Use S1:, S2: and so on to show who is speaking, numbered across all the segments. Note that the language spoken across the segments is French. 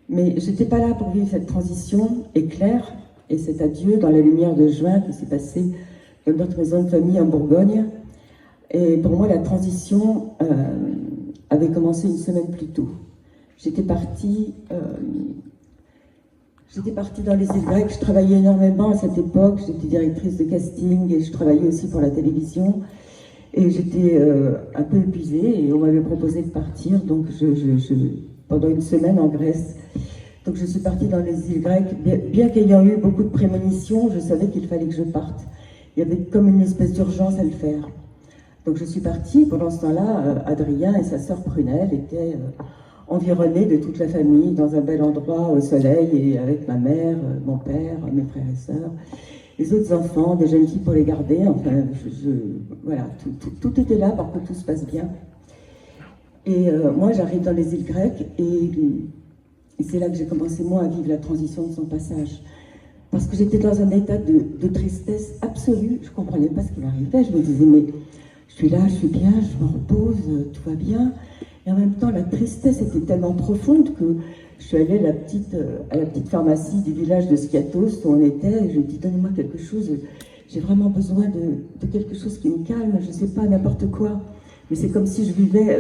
S1: Mais je n'étais pas là pour vivre cette transition éclair et cet adieu dans la lumière de juin qui s'est passé dans notre maison de famille en Bourgogne. Et pour moi, la transition avait commencé une semaine plus tôt. J'étais partie dans les îles grecques. Je travaillais énormément à cette époque. J'étais directrice de casting et je travaillais aussi pour la télévision. Et j'étais un peu épuisée et on m'avait proposé de partir. Donc, pendant une semaine en Grèce. Donc je suis partie dans les îles grecques. Bien qu'ayant eu beaucoup de prémonitions, je savais qu'il fallait que je parte. Il y avait comme une espèce d'urgence à le faire. Donc je suis partie. Pendant ce temps-là, Adrien et sa sœur Prunelle étaient environnés de toute la famille, dans un bel endroit au soleil, et avec ma mère, mon père, mes frères et sœurs, les autres enfants, des jeunes filles pour les garder. Enfin, voilà, tout était là pour que tout se passe bien. Et moi, j'arrive dans les îles grecques et c'est là que j'ai commencé, moi, à vivre la transition de son passage. Parce que j'étais dans un état de tristesse absolue. Je ne comprenais pas ce qui m'arrivait. Je me disais, mais je suis là, je suis bien, je me repose, tout va bien. Et en même temps, la tristesse était tellement profonde que je suis allée à la petite pharmacie du village de Skiathos où on était. Et je lui ai dit, donnez-moi quelque chose. J'ai vraiment besoin de quelque chose qui me calme. Je ne sais pas, n'importe quoi. Mais c'est comme si je vivais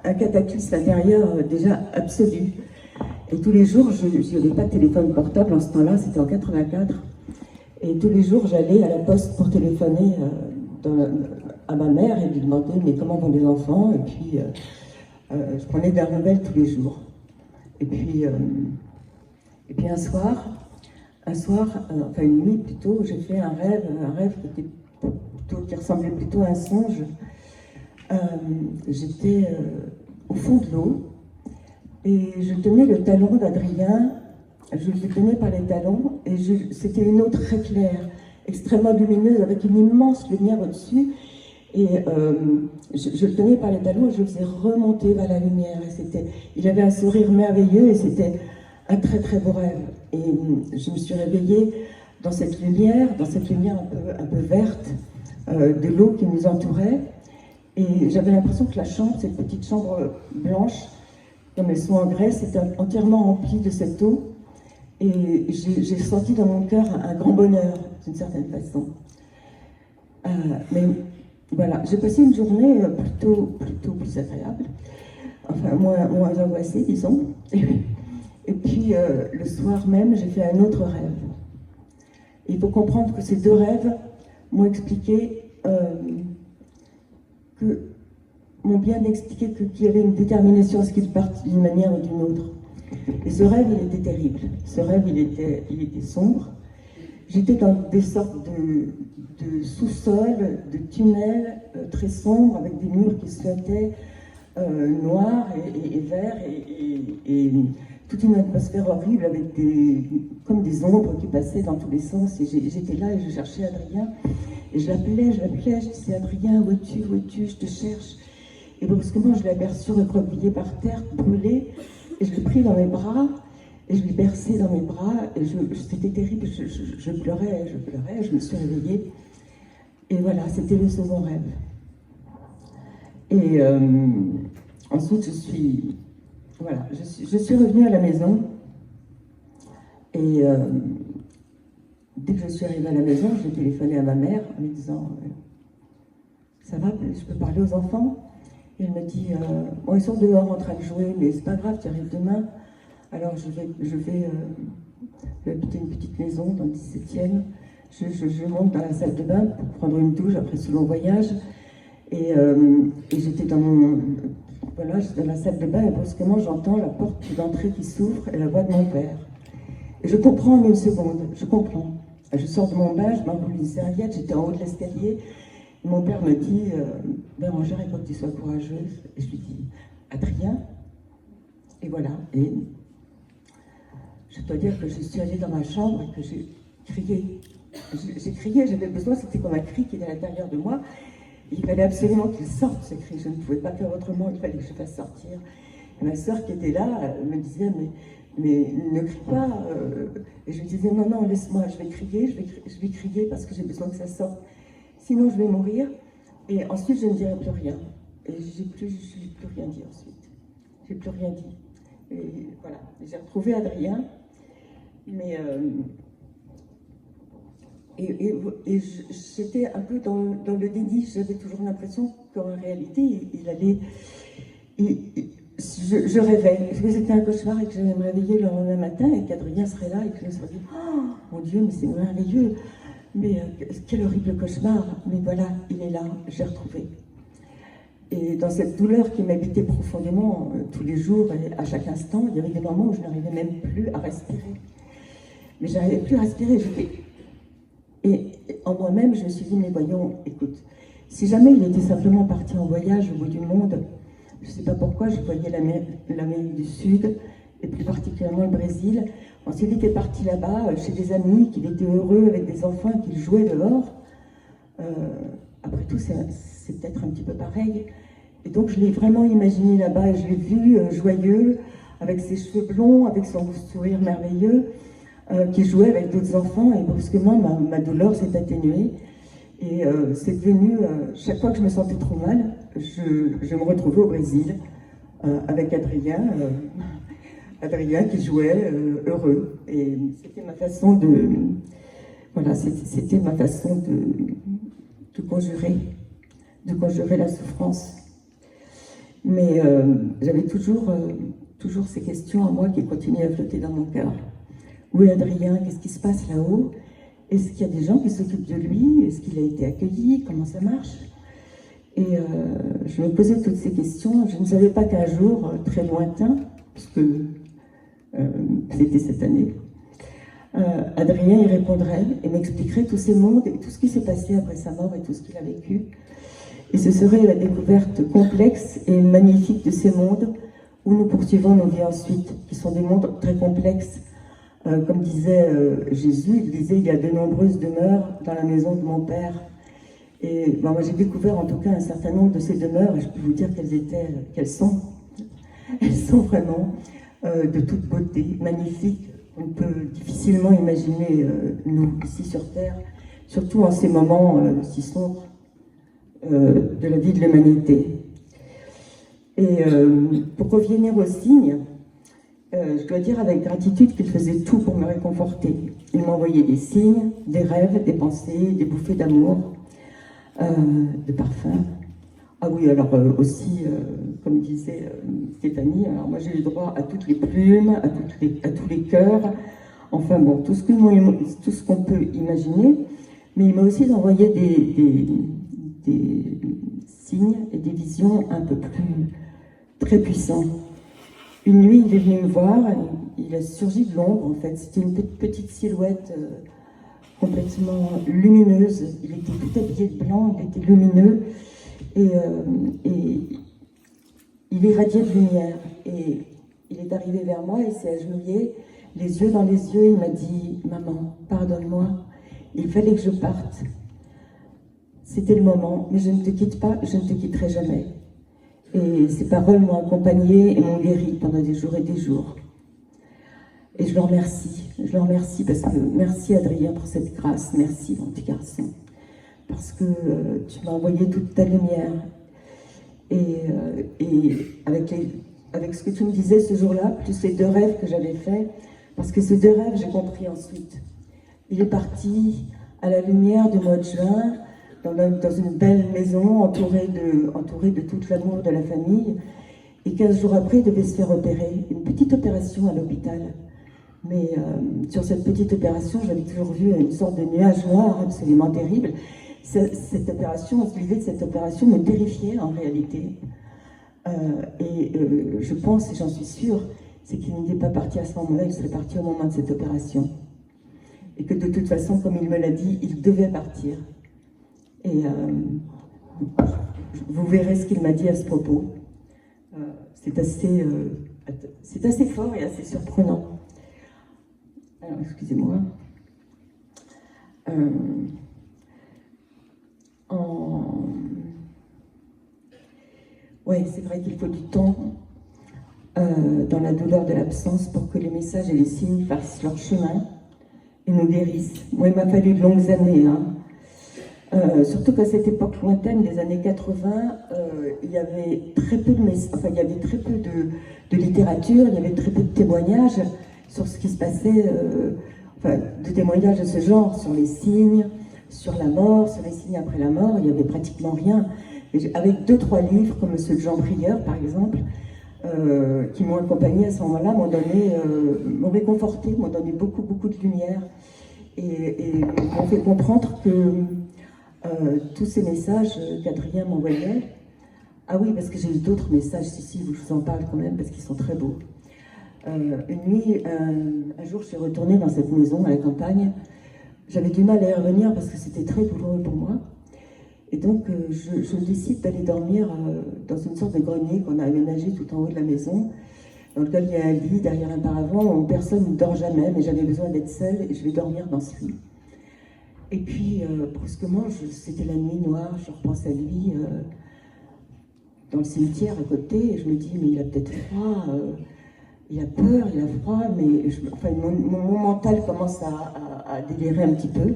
S1: un cataclysme intérieur déjà absolu. Et tous les jours, je n'avais pas de téléphone portable en ce temps-là, c'était en 84. Et tous les jours, j'allais à la poste pour téléphoner à ma mère et lui demander mais comment vont les enfants. Et puis, je prenais des nouvelles tous les jours. Et puis un soir, enfin une nuit plutôt, j'ai fait un rêve qui ressemblait plutôt à un songe. J'étais au fond de l'eau et je tenais le talon d'Adrien, je le tenais par les talons et c'était une eau très claire, extrêmement lumineuse avec une immense lumière au-dessus et je le tenais par les talons et je le faisais remonter vers la lumière et il avait un sourire merveilleux et c'était un très très beau rêve et je me suis réveillée dans cette lumière un peu verte de l'eau qui nous entourait. Et j'avais l'impression que la chambre, cette petite chambre blanche, comme elles sont en Grèce, était entièrement remplie de cette eau. Et j'ai senti dans mon cœur un grand bonheur, d'une certaine façon. Mais voilà, j'ai passé une journée plutôt plus agréable, enfin moins angoissée, disons. Et puis le soir même, j'ai fait un autre rêve. Et il faut comprendre que ces deux rêves m'ont expliqué m'ont bien expliqué qu'il y avait une détermination à ce qu'ils partent d'une manière ou d'une autre. Et ce rêve, il était terrible. Ce rêve, il était sombre. J'étais dans des sortes de sous-sols, de tunnels très sombres, avec des murs qui se flottaient noirs et verts, et toute une atmosphère horrible, avec comme des ombres qui passaient dans tous les sens. Et j'étais là et je cherchais Adrien. Et je l'appelais, je disais Adrien, où es-tu, je te cherche. Et brusquement, je l'ai aperçu recroquevillé par terre, brûlé, et je l'ai pris dans mes bras, et je l'ai bercé dans mes bras, et c'était terrible, je pleurais, je me suis réveillée. Et voilà, c'était le second rêve. Et ensuite, je suis revenue à la maison, et dès que je suis arrivée à la maison, j'ai téléphoné à ma mère en lui disant ça va, je peux parler aux enfants? Et elle me dit bon, ils sont dehors en train de jouer, mais c'est pas grave, tu arrives demain. Alors je vais habiter une petite maison dans le 17e. Je monte dans la salle de bain pour prendre une douche après ce long voyage. Et j'étais dans la salle de bain et brusquement j'entends la porte d'entrée qui s'ouvre et la voix de mon père. Et je comprends en une seconde, je comprends. Je sors de mon bain, je m'enroule une serviette, j'étais en haut de l'escalier. Mon père me dit Bérangère, il faut que tu sois courageuse. Et je lui dis Adrien. Et voilà. Et je dois dire que je suis allée dans ma chambre et que j'ai crié. J'ai crié, j'avais besoin, c'était comme un cri qui était à l'intérieur de moi. Et il fallait absolument qu'il sorte ce cri. Je ne pouvais pas faire autrement, il fallait que je fasse sortir. Et ma sœur qui était là me disait mais ne crie pas. Et je lui disais non, laisse-moi, je vais crier parce que j'ai besoin que ça sorte. Sinon je vais mourir. Et ensuite je ne dirai plus rien. Et je n'ai plus rien dit ensuite. J'ai plus rien dit. Et voilà. j'ai retrouvé Adrien, mais j'étais un peu dans le déni. J'avais toujours l'impression qu'en réalité, je rêvais, parce que c'était un cauchemar et que j'allais me réveiller le lendemain matin et qu'Adrien serait là et que je me serais dit « Oh, mon Dieu, mais c'est merveilleux !» Mais quel horrible cauchemar! Mais voilà, il est là, j'ai retrouvé. Et dans cette douleur qui m'habitait profondément tous les jours et à chaque instant, il y avait des moments où je n'arrivais même plus à respirer. Mais je n'arrivais plus à respirer. Et en moi-même, je me suis dit, mais voyons, écoute, si jamais il était simplement parti en voyage au bout du monde, je ne sais pas pourquoi, je voyais l'Amérique du Sud, et plus particulièrement le Brésil. On s'est dit qu'il est parti là-bas, chez des amis, qu'il était heureux avec des enfants, qu'il jouait dehors. Après tout, c'est peut-être un petit peu pareil. Et donc, je l'ai vraiment imaginé là-bas, et je l'ai vu joyeux, avec ses cheveux blonds, avec son sourire merveilleux, qui jouait avec d'autres enfants, et brusquement, ma douleur s'est atténuée. Et c'est devenu, chaque fois que je me sentais trop mal, je me retrouvais au Brésil, avec Adrien qui jouait heureux. Et c'était ma façon de... Voilà, c'était ma façon de conjurer la souffrance. Mais j'avais toujours ces questions à moi qui continuaient à flotter dans mon cœur. Où est Adrien? Qu'est-ce qui se passe là-haut? Est-ce qu'il y a des gens qui s'occupent de lui? Est-ce qu'il a été accueilli? Comment ça marche? Et je me posais toutes ces questions. Je ne savais pas qu'un jour, très lointain, puisque c'était cette année, Adrien y répondrait et m'expliquerait tous ces mondes et tout ce qui s'est passé après sa mort et tout ce qu'il a vécu. Et ce serait la découverte complexe et magnifique de ces mondes où nous poursuivons nos vies ensuite, qui sont des mondes très complexes. Comme disait Jésus, il disait « Il y a de nombreuses demeures dans la maison de mon Père ». Et moi j'ai découvert en tout cas un certain nombre de ces demeures et je peux vous dire qu'elles sont. Elles sont vraiment de toute beauté, magnifiques. On peut difficilement imaginer nous ici sur Terre, surtout en ces moments si sombres de la vie de l'humanité. Et pour revenir aux signes, je dois dire avec gratitude qu'il faisait tout pour me réconforter. Il m'envoyait des signes, des rêves, des pensées, des bouffées d'amour, de parfum. Ah oui, alors aussi, comme disait Stéphanie, alors moi j'ai eu droit à toutes les plumes, à tous les cœurs, enfin bon, tout ce qu'on peut imaginer, mais il m'a aussi envoyé des signes et des visions un peu plus très puissants. Une nuit, il est venu me voir, il a surgi de l'ombre en fait, c'était une petite silhouette complètement lumineuse, il était tout habillé de blanc, il était lumineux, et il irradiait de lumière, et il est arrivé vers moi, il s'est agenouillé, les yeux dans les yeux, il m'a dit « Maman, pardonne-moi, il fallait que je parte, c'était le moment, mais je ne te quitte pas, je ne te quitterai jamais. » Et ces paroles m'ont accompagnée et m'ont guérie pendant des jours et des jours. Et je le remercie parce que merci Adrien pour cette grâce, merci mon petit garçon, parce que tu m'as envoyé toute ta lumière. Et avec ce que tu me disais ce jour-là, plus ces 2 rêves que j'avais faits, parce que ces 2 rêves, j'ai compris ensuite. Il est parti à la lumière du mois de juin, dans une belle maison entourée de tout l'amour de la famille. Et 15 jours après, il devait se faire opérer. Une petite opération à l'hôpital. Mais sur cette petite opération, j'avais toujours vu une sorte de nuage noir absolument terrible. Cette opération, l'idée de cette opération me terrifiait en réalité. Je pense, et j'en suis sûre, c'est qu'il n'était pas parti à ce moment-là, il serait parti au moment de cette opération. Et que de toute façon, comme il me l'a dit, il devait partir. Et vous verrez ce qu'il m'a dit à ce propos. C'est assez fort et assez surprenant. Alors, excusez-moi. Ouais, c'est vrai qu'il faut du temps dans la douleur de l'absence pour que les messages et les signes fassent leur chemin et nous guérissent. Moi, il m'a fallu de longues années. Surtout qu'à cette époque lointaine des années 80, il y avait très peu il y avait très peu de littérature, il y avait très peu de témoignages sur ce qui se passait, de témoignages de ce genre, sur les signes, sur la mort, sur les signes après la mort, il n'y avait pratiquement rien. Avec 2-3 livres, comme ceux de Jean Prieur, par exemple, qui m'ont accompagné à ce moment-là, m'ont réconforté, m'ont donné beaucoup, beaucoup de lumière et m'ont fait comprendre que tous ces messages qu'Adrien m'envoyait, ah oui, parce que j'ai eu d'autres messages, si, je vous en parle quand même, parce qu'ils sont très beaux. Une nuit, un jour, je suis retournée dans cette maison à la campagne. J'avais du mal à y revenir parce que c'était très douloureux pour moi. Et donc, je décide d'aller dormir dans une sorte de grenier qu'on a aménagé tout en haut de la maison, dans lequel il y a un lit derrière un paravent où personne ne dort jamais, mais j'avais besoin d'être seule et je vais dormir dans ce lit. Et puis, brusquement, c'était la nuit noire, je repense à lui dans le cimetière à côté, et je me dis, mais il a peut-être froid, il a peur, il a froid, mais mon mental commence à délirer un petit peu.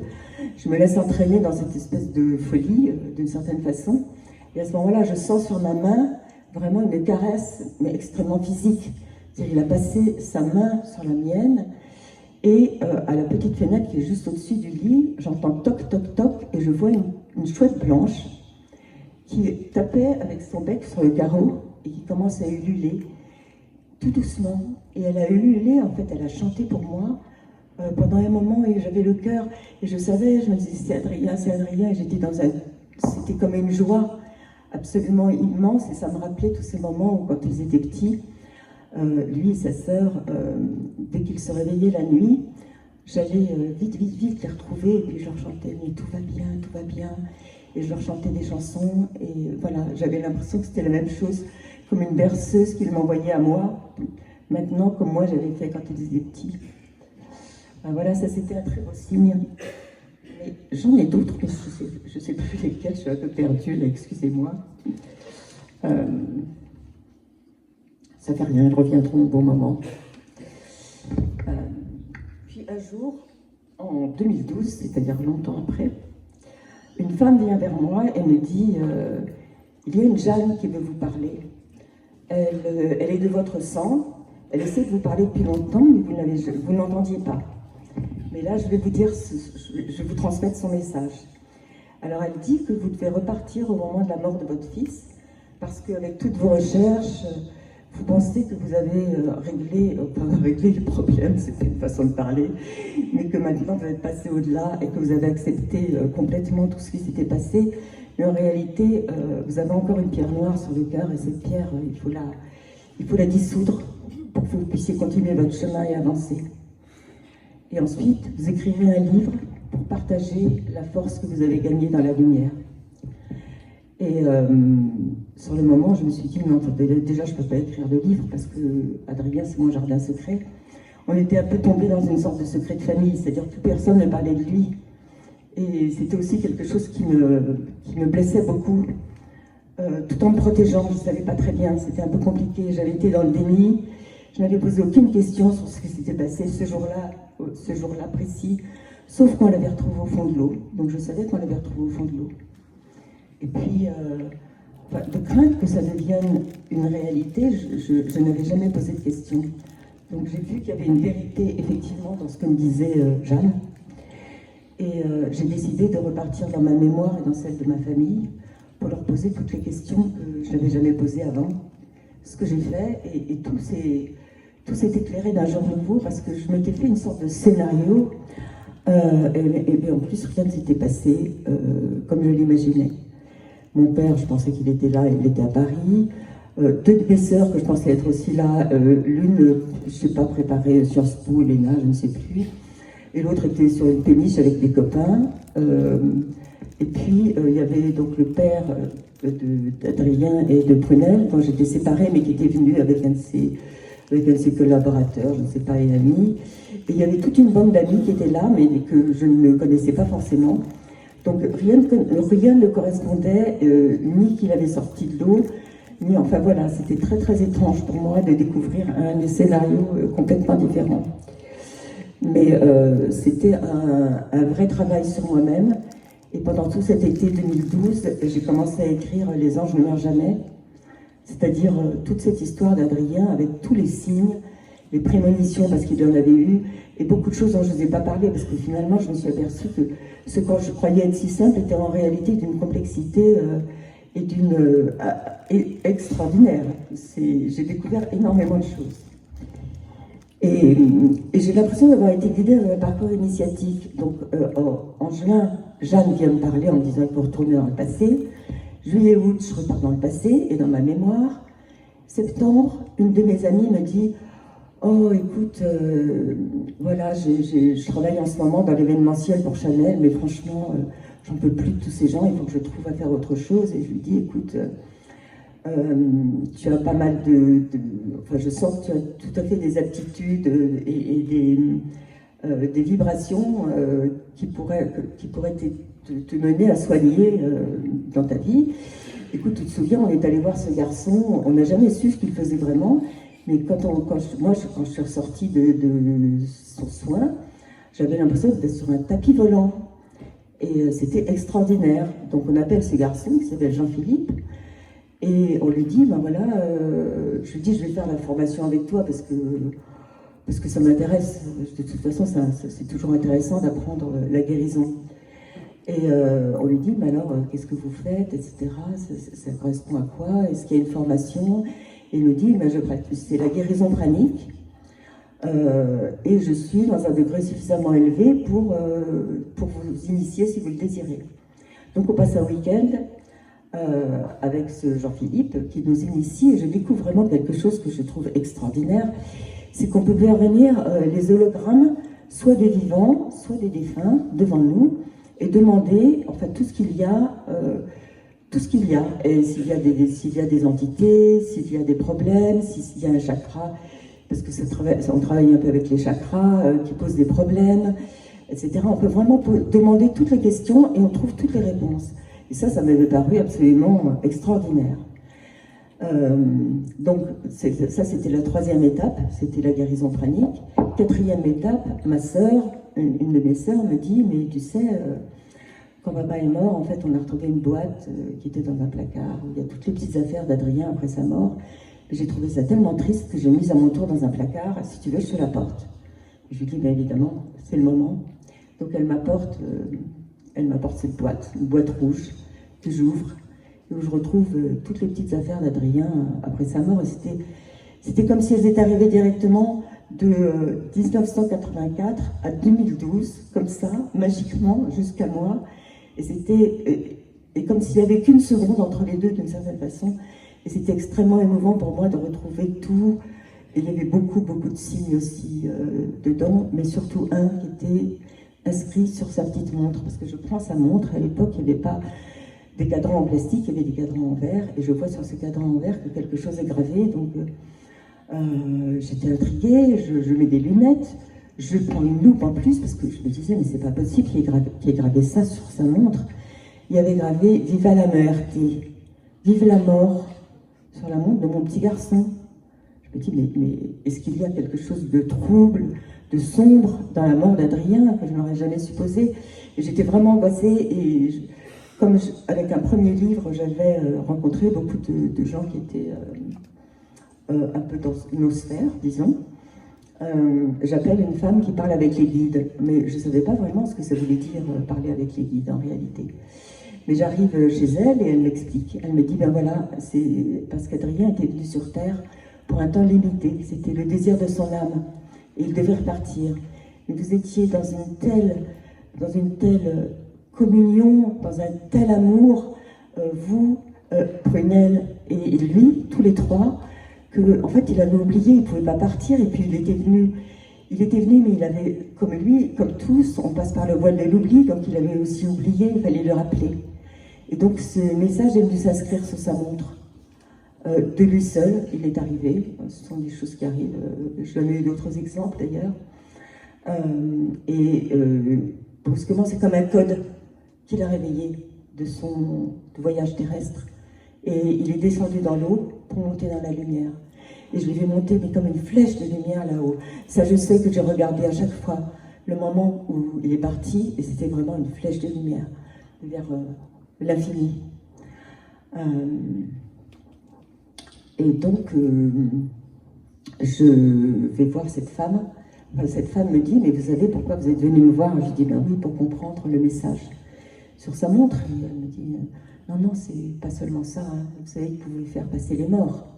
S1: Je me laisse entraîner dans cette espèce de folie, d'une certaine façon. Et à ce moment-là, je sens sur ma main vraiment une caresse, mais extrêmement physique. C'est-à-dire, il a passé sa main sur la mienne, et à la petite fenêtre qui est juste au-dessus du lit, j'entends toc, toc, toc, et je vois une chouette blanche qui tapait avec son bec sur le carreau et qui commence à ululer, tout doucement. Et elle a ululé, en fait, elle a chanté pour moi pendant un moment, et j'avais le cœur, et je savais, je me disais, c'est Adrien, et c'était comme une joie absolument immense, et ça me rappelait tous ces moments où, quand ils étaient petits, lui et sa sœur, dès qu'ils se réveillaient la nuit, j'allais vite les retrouver, et puis je leur chantais, mais tout va bien, et je leur chantais des chansons, et voilà, j'avais l'impression que c'était la même chose, comme une berceuse qu'ils m'envoyaient à moi, maintenant, comme moi j'avais fait quand ils étaient petits. Voilà, ça c'était un très beau signe. Mais j'en ai d'autres, mais je sais plus lesquels, je suis un peu perdue, là, excusez-moi. Ça fait rien, ils reviendront au bon moment. Puis un jour, en 2012, c'est-à-dire longtemps après, une femme vient vers moi et me dit il y a une Jeanne qui veut vous parler. Elle est de votre sang, elle essaie de vous parler depuis longtemps, mais vous n'entendiez pas. Mais là, je vais vous dire, je vais vous transmettre son message. Alors, elle dit que vous devez repartir au moment de la mort de votre fils, parce qu'avec toutes vos recherches, vous pensez que vous avez réglé le problème, c'est une façon de parler, mais que maintenant vous êtes passé au-delà et que vous avez accepté complètement tout ce qui s'était passé. Mais en réalité, vous avez encore une pierre noire sur le cœur, et cette pierre, il faut la dissoudre pour que vous puissiez continuer votre chemin et avancer. Et ensuite, vous écrirez un livre pour partager la force que vous avez gagnée dans la lumière. Et sur le moment, je me suis dit, non, déjà, je ne peux pas écrire de livre parce que Adrien, c'est mon jardin secret. On était un peu tombés dans une sorte de secret de famille, c'est-à-dire que plus personne ne parlait de lui. Et c'était aussi quelque chose qui me blessait beaucoup, tout en me protégeant. Je ne savais pas très bien, c'était un peu compliqué. J'avais été dans le déni, je n'avais posé aucune question sur ce qui s'était passé ce jour-là précis, sauf qu'on l'avait retrouvé au fond de l'eau. Donc je savais qu'on l'avait retrouvé au fond de l'eau. Et puis, de crainte que ça devienne une réalité, je n'avais jamais posé de questions. Donc j'ai vu qu'il y avait une vérité, effectivement, dans ce que me disait Jeanne. Et j'ai décidé de repartir dans ma mémoire et dans celle de ma famille pour leur poser toutes les questions que je n'avais jamais posées avant. Ce que j'ai fait, et tout s'est éclairé d'un jour nouveau, parce que je m'étais fait une sorte de scénario, et en plus rien ne s'était passé comme je l'imaginais. Mon père, je pensais qu'il était là, il était à Paris. Deux de mes sœurs, que je pensais être aussi là, l'une, je ne sais pas, préparait Sciences Po, l'ENA, je ne sais plus. Et l'autre était sur une péniche avec des copains. Et puis, il y avait donc le père d'Adrien et de Prunelle, dont j'étais séparée, mais qui était venu avec un de ses collaborateurs, je ne sais pas, et amis. Et il y avait toute une bande d'amis qui étaient là, mais que je ne connaissais pas forcément. Donc rien ne correspondait, ni qu'il avait sorti de l'eau, ni... Enfin voilà, c'était très très étrange pour moi de découvrir un scénario complètement différent. Mais c'était un vrai travail sur moi-même. Et pendant tout cet été 2012, j'ai commencé à écrire Les anges ne meurent jamais, c'est-à-dire toute cette histoire d'Adrien avec tous les signes, les prémonitions parce qu'il en avait eu, et beaucoup de choses dont je ne vous ai pas parlé, parce que finalement je me suis aperçue que ce que je croyais être si simple était en réalité d'une complexité et d'une extraordinaire. J'ai découvert énormément de choses. Et j'ai l'impression d'avoir été guidée dans un parcours initiatique. Donc en juin, Jeanne vient me parler en me disant qu'il faut retourner dans le passé. Juillet, août, je repars dans le passé et dans ma mémoire. Septembre, une de mes amies me dit « Oh, écoute, voilà, je travaille en ce moment dans l'événementiel pour Chanel, mais franchement, j'en peux plus de tous ces gens, il faut que je trouve à faire autre chose. » Et je lui dis « Écoute, tu as pas mal enfin, je sens que tu as tout à fait des aptitudes et des vibrations qui pourraient te mener à soigner dans ta vie. Écoute, tu te souviens, on est allé voir ce garçon, on n'a jamais su ce qu'il faisait vraiment, mais quand je suis ressortie de son soin, j'avais l'impression d'être sur un tapis volant. Et c'était extraordinaire. Donc on appelle ce garçon, qui s'appelle Jean-Philippe, et on lui dit, ben voilà, je lui dis, je vais faire la formation avec toi parce que ça m'intéresse. De toute façon, c'est toujours intéressant d'apprendre la guérison. Et on lui dit, mais alors, qu'est-ce que vous faites, etc. Ça correspond à quoi? Est-ce qu'il y a une formation? Et il nous dit, ben, c'est la guérison pranique. Et je suis dans un degré suffisamment élevé pour vous initier si vous le désirez. Donc on passe un week-end avec ce Jean-Philippe qui nous initie, et je découvre vraiment quelque chose que je trouve extraordinaire, c'est qu'on peut faire venir les hologrammes, soit des vivants, soit des défunts, devant nous, et demander enfin tout ce qu'il y a, et s'il y a des entités, s'il y a des problèmes, s'il y a un chakra, parce que on travaille un peu avec les chakras qui posent des problèmes, etc. On peut vraiment demander toutes les questions et on trouve toutes les réponses. Et ça m'avait paru absolument extraordinaire. Donc ça, c'était la troisième étape, c'était la guérison pranique. Quatrième étape, ma sœur, une de mes sœurs me dit, mais tu sais, quand papa est mort, en fait, on a retrouvé une boîte qui était dans un placard, où il y a toutes les petites affaires d'Adrien après sa mort. J'ai trouvé ça tellement triste que j'ai mise à mon tour dans un placard. Si tu veux, je te l'apporte. Je lui dis, bien évidemment, c'est le moment. Donc elle m'apporte cette boîte, une boîte rouge que j'ouvre, et où je retrouve toutes les petites affaires d'Adrien après sa mort. Et c'était comme si elles étaient arrivées directement de 1984 à 2012, comme ça, magiquement, jusqu'à moi. Et comme s'il n'y avait qu'une seconde entre les deux, d'une certaine façon. Et c'était extrêmement émouvant pour moi de retrouver tout. Et il y avait beaucoup de signes aussi dedans, mais surtout un qui était inscrit sur sa petite montre. Parce que je prends sa montre, à l'époque, il n'y avait pas des cadrans en plastique, il y avait des cadrans en verre. Et je vois sur ce cadran en verre que quelque chose est gravé. Donc j'étais intriguée, je mets des lunettes, je prends une loupe en plus, parce que je me disais, mais c'est pas possible qu'il ait gravé ça sur sa montre. Il y avait gravé « Viva la muerte »,« Vive la mort », sur la montre de mon petit garçon. Je me dis, mais est-ce qu'il y a quelque chose de trouble, de sombre dans la mort d'Adrien que je n'aurais jamais supposé? Et j'étais vraiment angoissée, et avec un premier livre, j'avais rencontré beaucoup de gens qui étaient un peu dans nos sphères, disons. J'appelle une femme qui parle avec les guides, mais je ne savais pas vraiment ce que ça voulait dire parler avec les guides en réalité. Mais j'arrive chez elle et elle m'explique. Elle me dit, ben voilà, c'est parce qu'Adrien était venu sur Terre pour un temps limité. C'était le désir de son âme. Et il devait repartir. Et vous étiez dans une telle communion, dans un tel amour, vous, Prunelle et lui, tous les trois, que, en fait, il avait oublié, il ne pouvait pas partir. Et puis il était venu, mais il avait, comme lui, comme tous, on passe par le voile de l'oubli, donc il avait aussi oublié, il fallait le rappeler. Et donc ce message est venu s'inscrire sur sa montre. De lui seul, il est arrivé. Ce sont des choses qui arrivent. J'en ai eu d'autres exemples d'ailleurs. Brusquement, c'est comme un code qu'il a réveillé de son voyage terrestre. Et il est descendu dans l'eau pour monter dans la lumière. Et je l'ai vu monter, mais comme une flèche de lumière là-haut. Ça, je sais que j'ai regardé à chaque fois le moment où il est parti, et c'était vraiment une flèche de lumière. vers l'infini. Et donc, je vais voir cette femme. Cette femme me dit, mais vous savez pourquoi vous êtes venu me voir? Je dis, ben oui, pour comprendre le message sur sa montre. Et elle me dit, non, non, c'est pas seulement ça, hein. Vous savez que vous pouvez faire passer les morts.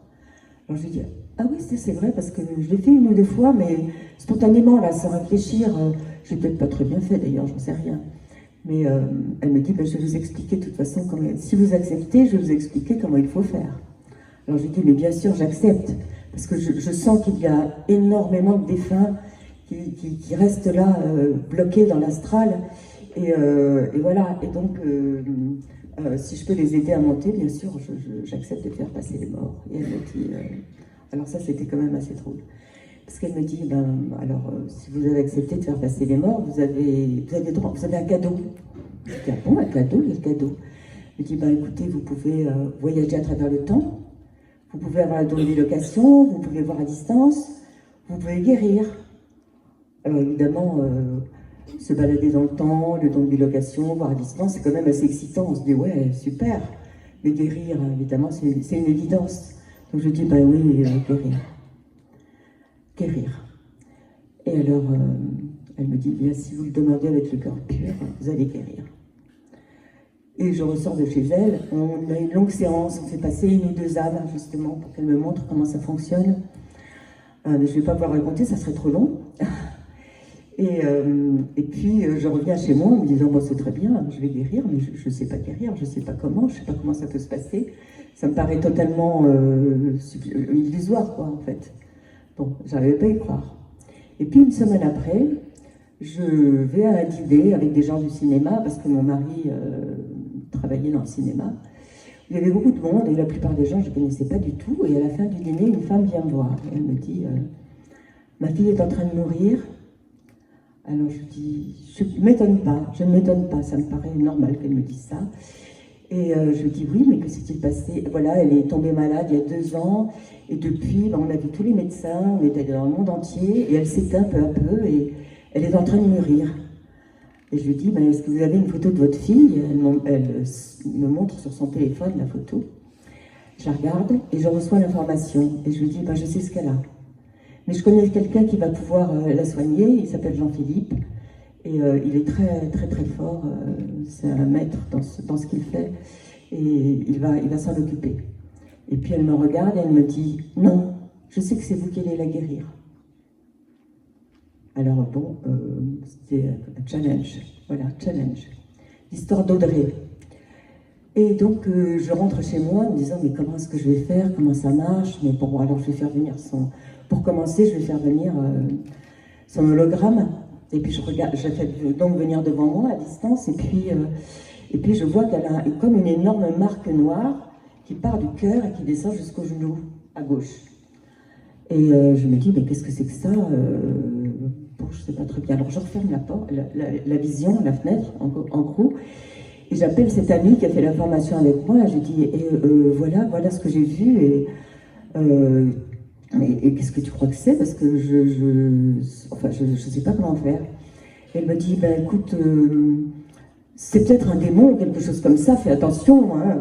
S1: Alors je lui dis, ah oui, c'est vrai, parce que je l'ai fait une ou deux fois, mais spontanément, là, sans réfléchir. Je l'ai peut-être pas très bien fait, d'ailleurs, j'en sais rien. Mais elle me dit, ben, je vais vous expliquer de toute façon, si vous acceptez, je vais vous expliquer comment il faut faire. Alors je lui dis, mais bien sûr, j'accepte, parce que je sens qu'il y a énormément de défunts qui restent là, bloqués dans l'astral. Et voilà, et donc, si je peux les aider à monter, bien sûr, j'accepte de faire passer les morts. Et elle me dit, alors ça, c'était quand même assez drôle. Parce qu'elle me dit, ben, alors, si vous avez accepté de faire passer les morts, vous avez un cadeau. Je dis, ah bon, un cadeau? Quel cadeau? Elle me dit, ben, écoutez, vous pouvez voyager à travers le temps, vous pouvez avoir la don de bilocation, vous pouvez voir à distance, vous pouvez guérir. Alors évidemment, se balader dans le temps, le don de bilocation, voir à distance, c'est quand même assez excitant. On se dit, ouais, super. Mais guérir, évidemment, c'est une évidence. Donc je dis, ben oui, guérir. Guérir. Et alors, elle me dit, bien, si vous le demandez avec le cœur pur, vous allez guérir. Et je ressors de chez elle, on a une longue séance, on fait passer une ou deux âmes, justement, pour qu'elle me montre comment ça fonctionne. Mais je ne vais pas vous le raconter, ça serait trop long. Et puis, je reviens chez moi en me disant, bon, c'est très bien, je vais guérir, mais je ne sais pas guérir, je ne sais pas comment, je ne sais pas comment ça peut se passer. Ça me paraît totalement illusoire, quoi, en fait. Bon, j'arrivais pas à y croire. Et puis, une semaine après, je vais à un dîner avec des gens du cinéma, parce que mon mari travaillait dans le cinéma. Il y avait beaucoup de monde, et la plupart des gens, je ne connaissais pas du tout. Et à la fin du dîner, une femme vient me voir. Et elle me dit, ma fille est en train de mourir. Alors je dis, je ne m'étonne pas, ça me paraît normal qu'elle me dise ça. Et je lui dis, oui, mais que s'est-il passé? Voilà, elle est tombée malade il y a 2 ans, et depuis, on a vu tous les médecins, on est allé dans le monde entier, et elle s'éteint peu à peu, et elle est en train de mûrir. Et je lui dis, est-ce que vous avez une photo de votre fille? Elle me montre sur son téléphone la photo. Je la regarde, et je reçois l'information, et je lui dis, je sais ce qu'elle a. Mais je connais quelqu'un qui va pouvoir la soigner, il s'appelle Jean-Philippe, et il est très très très fort, c'est un maître dans ce qu'il fait, et il va s'en occuper. Et puis elle me regarde et elle me dit, non, je sais que c'est vous qui allez la guérir. Alors bon, c'était un challenge, voilà, challenge. L'histoire d'Audrey. Et donc je rentre chez moi en me disant, mais comment est-ce que je vais faire, comment ça marche? Mais bon, alors je vais faire venir pour commencer, je vais faire venir son hologramme. Et puis je la fais donc venir devant moi à distance. Et puis je vois qu'elle a comme une énorme marque noire qui part du cœur et qui descend jusqu'au genou à gauche. Et je me dis, mais qu'est-ce que c'est que ça? Bon, je ne sais pas très bien. Alors je referme la porte, la vision, la fenêtre, en gros. Et j'appelle cette amie qui a fait la formation avec moi. Je dis, voilà ce que j'ai vu. Et qu'est-ce que tu crois que c'est? Parce que je sais pas comment faire. Elle me dit, écoute, c'est peut-être un démon ou quelque chose comme ça, fais attention, hein,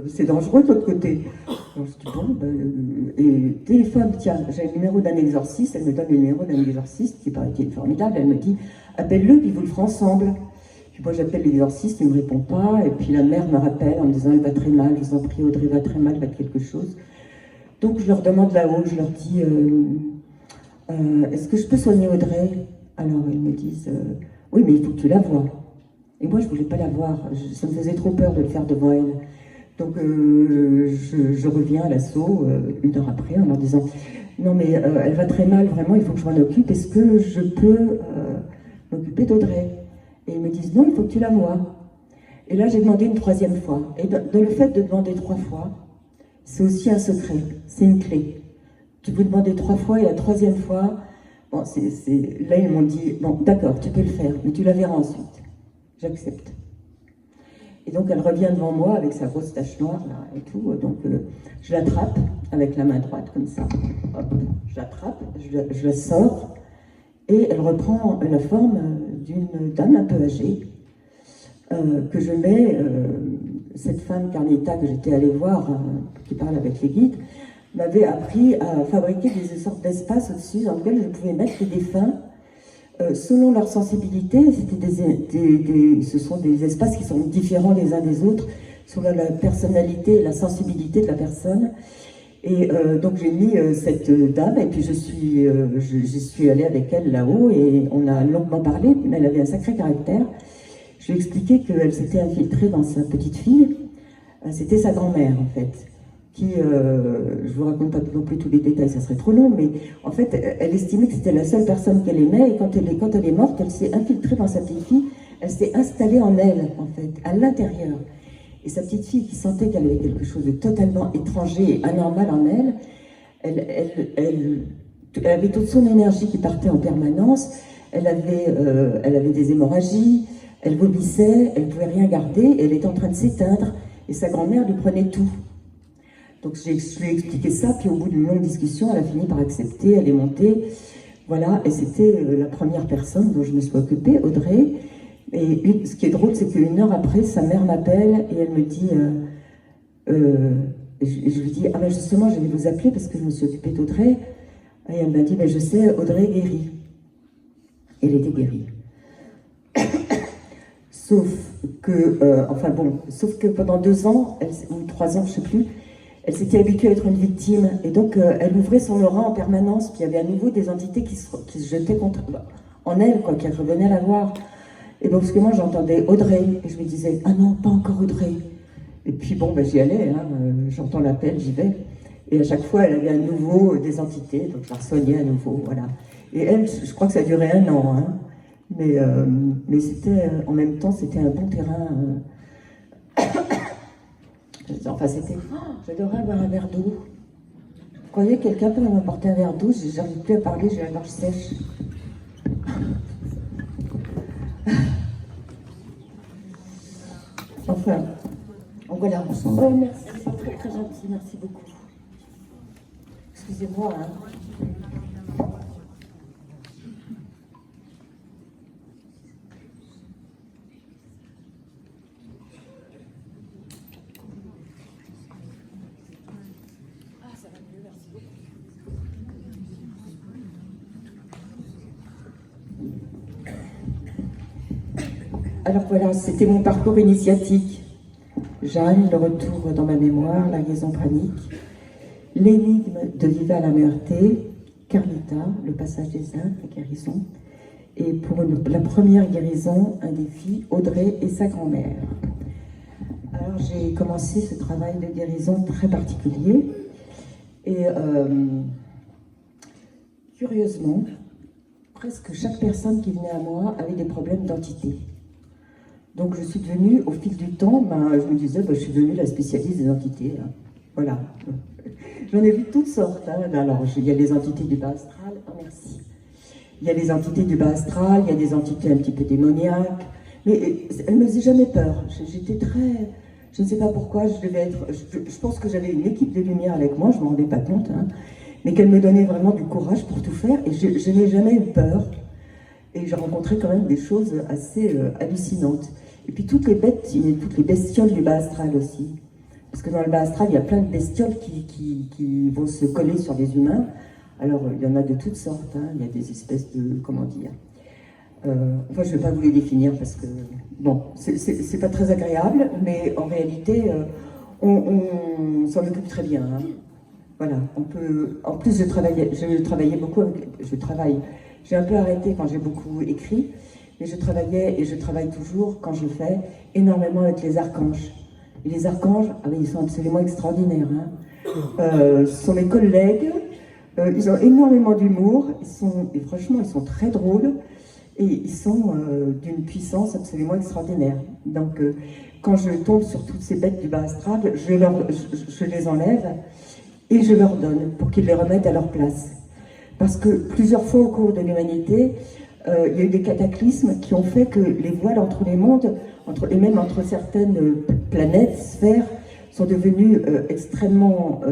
S1: c'est dangereux de l'autre côté. Alors je dis, bon, et téléphone, tiens, j'ai le numéro d'un exorciste, elle me donne le numéro d'un exorciste, qui paraît-il formidable, elle me dit, appelle-le, puis vous le ferez ensemble. Puis moi j'appelle l'exorciste, il ne me répond pas, et puis la mère me rappelle en me disant, elle va très mal, je vous en prie, Audrey va très mal, elle va quelque chose. Donc je leur demande là-haut, je leur dis, est-ce que je peux soigner Audrey? Alors ils me disent, oui, mais il faut que tu la vois. Et moi je ne voulais pas la voir, ça me faisait trop peur de le faire devant elle. Donc je reviens à l'assaut 1 heure après en leur disant, non mais elle va très mal, vraiment, il faut que je m'en occupe, est-ce que je peux m'occuper d'Audrey? Et ils me disent, non, il faut que tu la vois. Et là j'ai demandé une 3e fois. Et dans le fait de demander 3 fois, c'est aussi un secret, c'est une clé. Tu peux demander 3 fois et la 3e fois, bon, là ils m'ont dit, bon d'accord, tu peux le faire, mais tu la verras ensuite. J'accepte. Et donc elle revient devant moi avec sa grosse tache noire là et tout, donc je l'attrape avec la main droite comme ça, hop, je l'attrape, je la sors, et elle reprend la forme d'une dame un peu âgée, que je mets, cette femme Carnita que j'étais allée voir, qui parle avec les guides, m'avait appris à fabriquer des sortes d'espaces au-dessus dans lesquels je pouvais mettre des défunts selon leur sensibilité. Ce sont des espaces qui sont différents les uns des autres selon la personnalité et la sensibilité de la personne. Et donc j'ai mis cette dame, et puis je suis allée avec elle là-haut, et on a longuement parlé, mais elle avait un sacré caractère. Je lui ai expliqué qu'elle s'était infiltrée dans sa petite fille. C'était sa grand-mère, en fait, qui, je ne vous raconte pas non plus tous les détails, ça serait trop long, mais en fait, elle estimait que c'était la seule personne qu'elle aimait, et quand elle est morte, elle s'est infiltrée dans sa petite fille, elle s'est installée en elle, en fait, à l'intérieur. Et sa petite fille, qui sentait qu'elle avait quelque chose de totalement étranger et anormal en elle avait toute son énergie qui partait en permanence, elle avait des hémorragies, elle vomissait, elle ne pouvait rien garder, elle était en train de s'éteindre, et sa grand-mère lui prenait tout. Donc je lui ai expliqué ça, puis au bout d'une longue discussion, elle a fini par accepter, elle est montée, voilà, et c'était la première personne dont je me suis occupée, Audrey. Et ce qui est drôle, c'est qu'une heure après, sa mère m'appelle, et elle me dit, je lui dis, ah ben justement, je vais vous appeler parce que je me suis occupée d'Audrey. Et elle m'a dit, ben je sais, Audrey est guérie. Elle était guérie. Sauf que pendant 2 ans, ou 3 ans, je ne sais plus, elle s'était habituée à être une victime. Et donc, elle ouvrait son aura en permanence. Puis il y avait à nouveau des entités qui se jetaient en elle, quoi, qui revenaient la voir. Et donc, parce que moi, j'entendais Audrey. Et je me disais, ah non, pas encore Audrey. Et puis bon, ben, j'y allais, hein, j'entends l'appel, j'y vais. Et à chaque fois, elle avait à nouveau des entités. Donc, je la soignais à nouveau, voilà. Et elle, je crois que ça a duré 1 an, hein. Mais c'était, en même temps, c'était un bon terrain. Enfin, c'était... J'adorais avoir un verre d'eau. Vous croyez que quelqu'un peut m'apporter un verre d'eau? J'arrive plus à parler, j'ai la gorge sèche. Enfin, donc voilà. Oh, merci, c'est très, très gentil, merci beaucoup. Excusez-moi, hein. Alors voilà, c'était mon parcours initiatique. Jeanne, le retour dans ma mémoire, la liaison pranique, l'énigme de Viva la Muerte, Carnita, le passage des Indes, la guérison, et pour la première guérison, un défi, Audrey et sa grand-mère. Alors j'ai commencé ce travail de guérison très particulier, et curieusement, presque chaque personne qui venait à moi avait des problèmes d'entité. Donc je suis devenue, au fil du temps, je me disais, je suis devenue la spécialiste des entités. Hein. Voilà. J'en ai vu toutes sortes. Hein. Alors, il y a les entités du bas astral. Oh, merci. Il y a les entités du bas astral, il y a des entités un petit peu démoniaques. Mais elles ne me faisaient jamais peur. J'étais très... Je ne sais pas pourquoi, je pense que j'avais une équipe de lumière avec moi, je ne m'en rendais pas compte. Hein, mais qu'elle me donnait vraiment du courage pour tout faire. Et je n'ai jamais eu peur. Et j'ai rencontré quand même des choses assez hallucinantes. Et puis toutes les bestioles du bas astral aussi. Parce que dans le bas astral, il y a plein de bestioles qui vont se coller sur les humains. Alors, il y en a de toutes sortes. Hein. Il y a des espèces de... Comment dire enfin, je ne vais pas vous les définir parce que... Bon, c'est pas très agréable, mais en réalité, on s'en occupe très bien. Hein. Voilà, on peut... En plus, je travaillais beaucoup avec... J'ai un peu arrêté quand j'ai beaucoup écrit. Mais je travaillais et je travaille toujours, quand je fais, énormément avec les archanges. Et les archanges, ils sont absolument extraordinaires. Hein. Ce sont mes collègues, ils ont énormément d'humour, et franchement, ils sont très drôles, et ils sont d'une puissance absolument extraordinaire. Donc, quand je tombe sur toutes ces bêtes du bas astral, je les enlève, et je leur donne, pour qu'ils les remettent à leur place. Parce que plusieurs fois au cours de l'humanité, il y a eu des cataclysmes qui ont fait que les voiles entre les mondes, et même entre certaines planètes, sphères, sont devenus extrêmement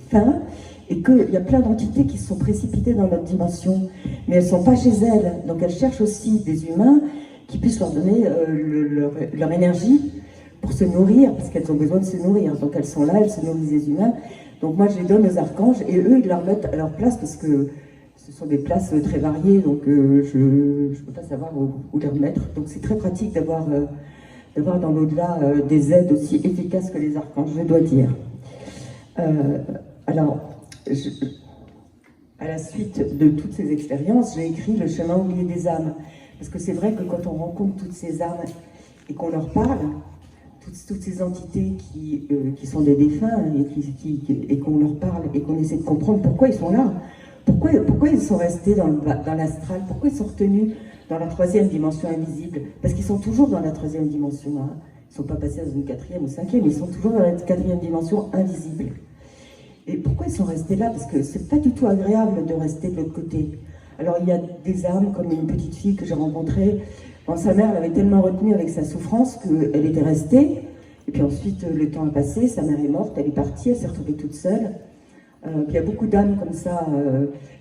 S1: fins, et qu'il y a plein d'entités qui se sont précipitées dans notre dimension, mais elles ne sont pas chez elles, donc elles cherchent aussi des humains qui puisse leur donner leur énergie pour se nourrir, parce qu'elles ont besoin de se nourrir. Donc elles sont là, elles se nourrissent des humains. Donc moi je les donne aux archanges et eux ils leur mettent à leur place parce que ce sont des places très variées, donc je ne peux pas savoir où les remettre. Donc c'est très pratique d'avoir dans l'au-delà des aides aussi efficaces que les archanges, je dois dire. Alors, à la suite de toutes ces expériences, j'ai écrit Le chemin oublié des âmes. Parce que c'est vrai que quand on rencontre toutes ces âmes et qu'on leur parle, toutes ces entités qui sont des défunts et qu'on leur parle et qu'on essaie de comprendre pourquoi ils sont là, pourquoi ils sont restés dans l'astral, pourquoi ils sont retenus dans la troisième dimension invisible, parce qu'ils sont toujours dans la troisième dimension, hein. Ils ne sont pas passés dans une quatrième ou cinquième, ils sont toujours dans la quatrième dimension invisible. Et pourquoi ils sont restés là? Parce que c'est pas du tout agréable de rester de l'autre côté. Alors il y a des âmes, comme une petite fille que j'ai rencontrée. Bon, sa mère l'avait tellement retenue avec sa souffrance qu'elle était restée. Et puis ensuite, le temps a passé, sa mère est morte, elle est partie, elle s'est retrouvée toute seule. Puis il y a beaucoup d'âmes comme ça.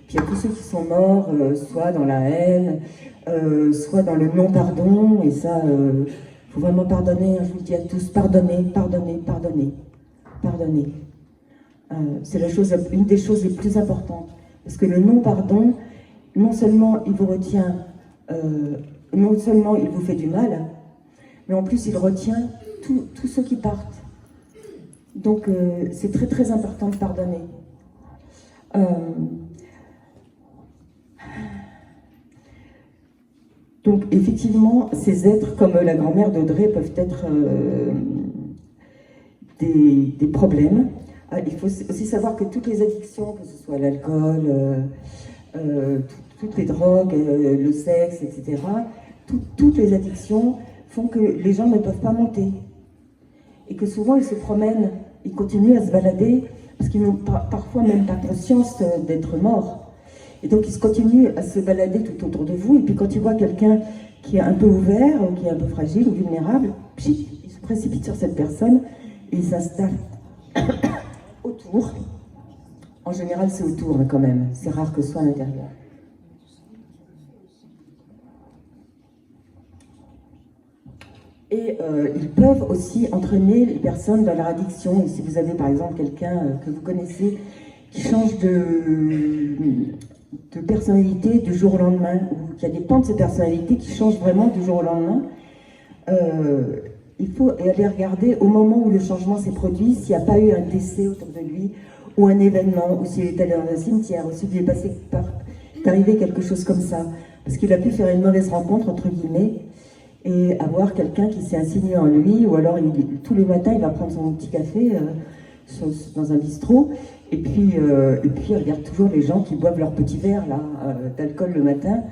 S1: Puis il y a tous ceux qui sont morts, soit dans la haine, soit dans le non-pardon. Et ça, il faut vraiment pardonner. Je vous le dis à tous, pardonnez, pardonnez, pardonnez, pardonnez. C'est une des choses les plus importantes. Parce que le non-pardon, non seulement il vous retient, non seulement il vous fait du mal, mais en plus il retient tous ceux qui partent. Donc c'est très très important de pardonner. Donc effectivement, ces êtres comme la grand-mère d'Audrey peuvent être des problèmes. Il faut aussi savoir que toutes les addictions, que ce soit l'alcool, toutes les drogues, le sexe, etc., toutes les addictions font que les gens ne peuvent pas monter. Et que souvent ils se promènent, ils continuent à se balader, parce qu'ils n'ont parfois même pas conscience d'être morts. Et donc ils continuent à se balader tout autour de vous, et puis quand ils voient quelqu'un qui est un peu ouvert, ou qui est un peu fragile ou vulnérable, pchit, ils se précipitent sur cette personne, et ils s'installent autour. En général, c'est autour, hein, quand même. C'est rare que ce soit à l'intérieur. Et ils peuvent aussi entraîner les personnes dans leur addiction. Et si vous avez par exemple quelqu'un que vous connaissez qui change de personnalité du jour au lendemain, ou qui a des pans de ses personnalités qui changent vraiment du jour au lendemain, il faut aller regarder au moment où le changement s'est produit, s'il n'y a pas eu un décès autour de lui, ou un événement, ou s'il est allé dans un cimetière, ou s'il est arrivé quelque chose comme ça. Parce qu'il a pu faire une mauvaise rencontre, entre guillemets, et avoir quelqu'un qui s'est insigné en lui, ou alors tous les matins il va prendre son petit café dans un bistrot, et puis il regarde toujours les gens qui boivent leur petit verre là, d'alcool le matin,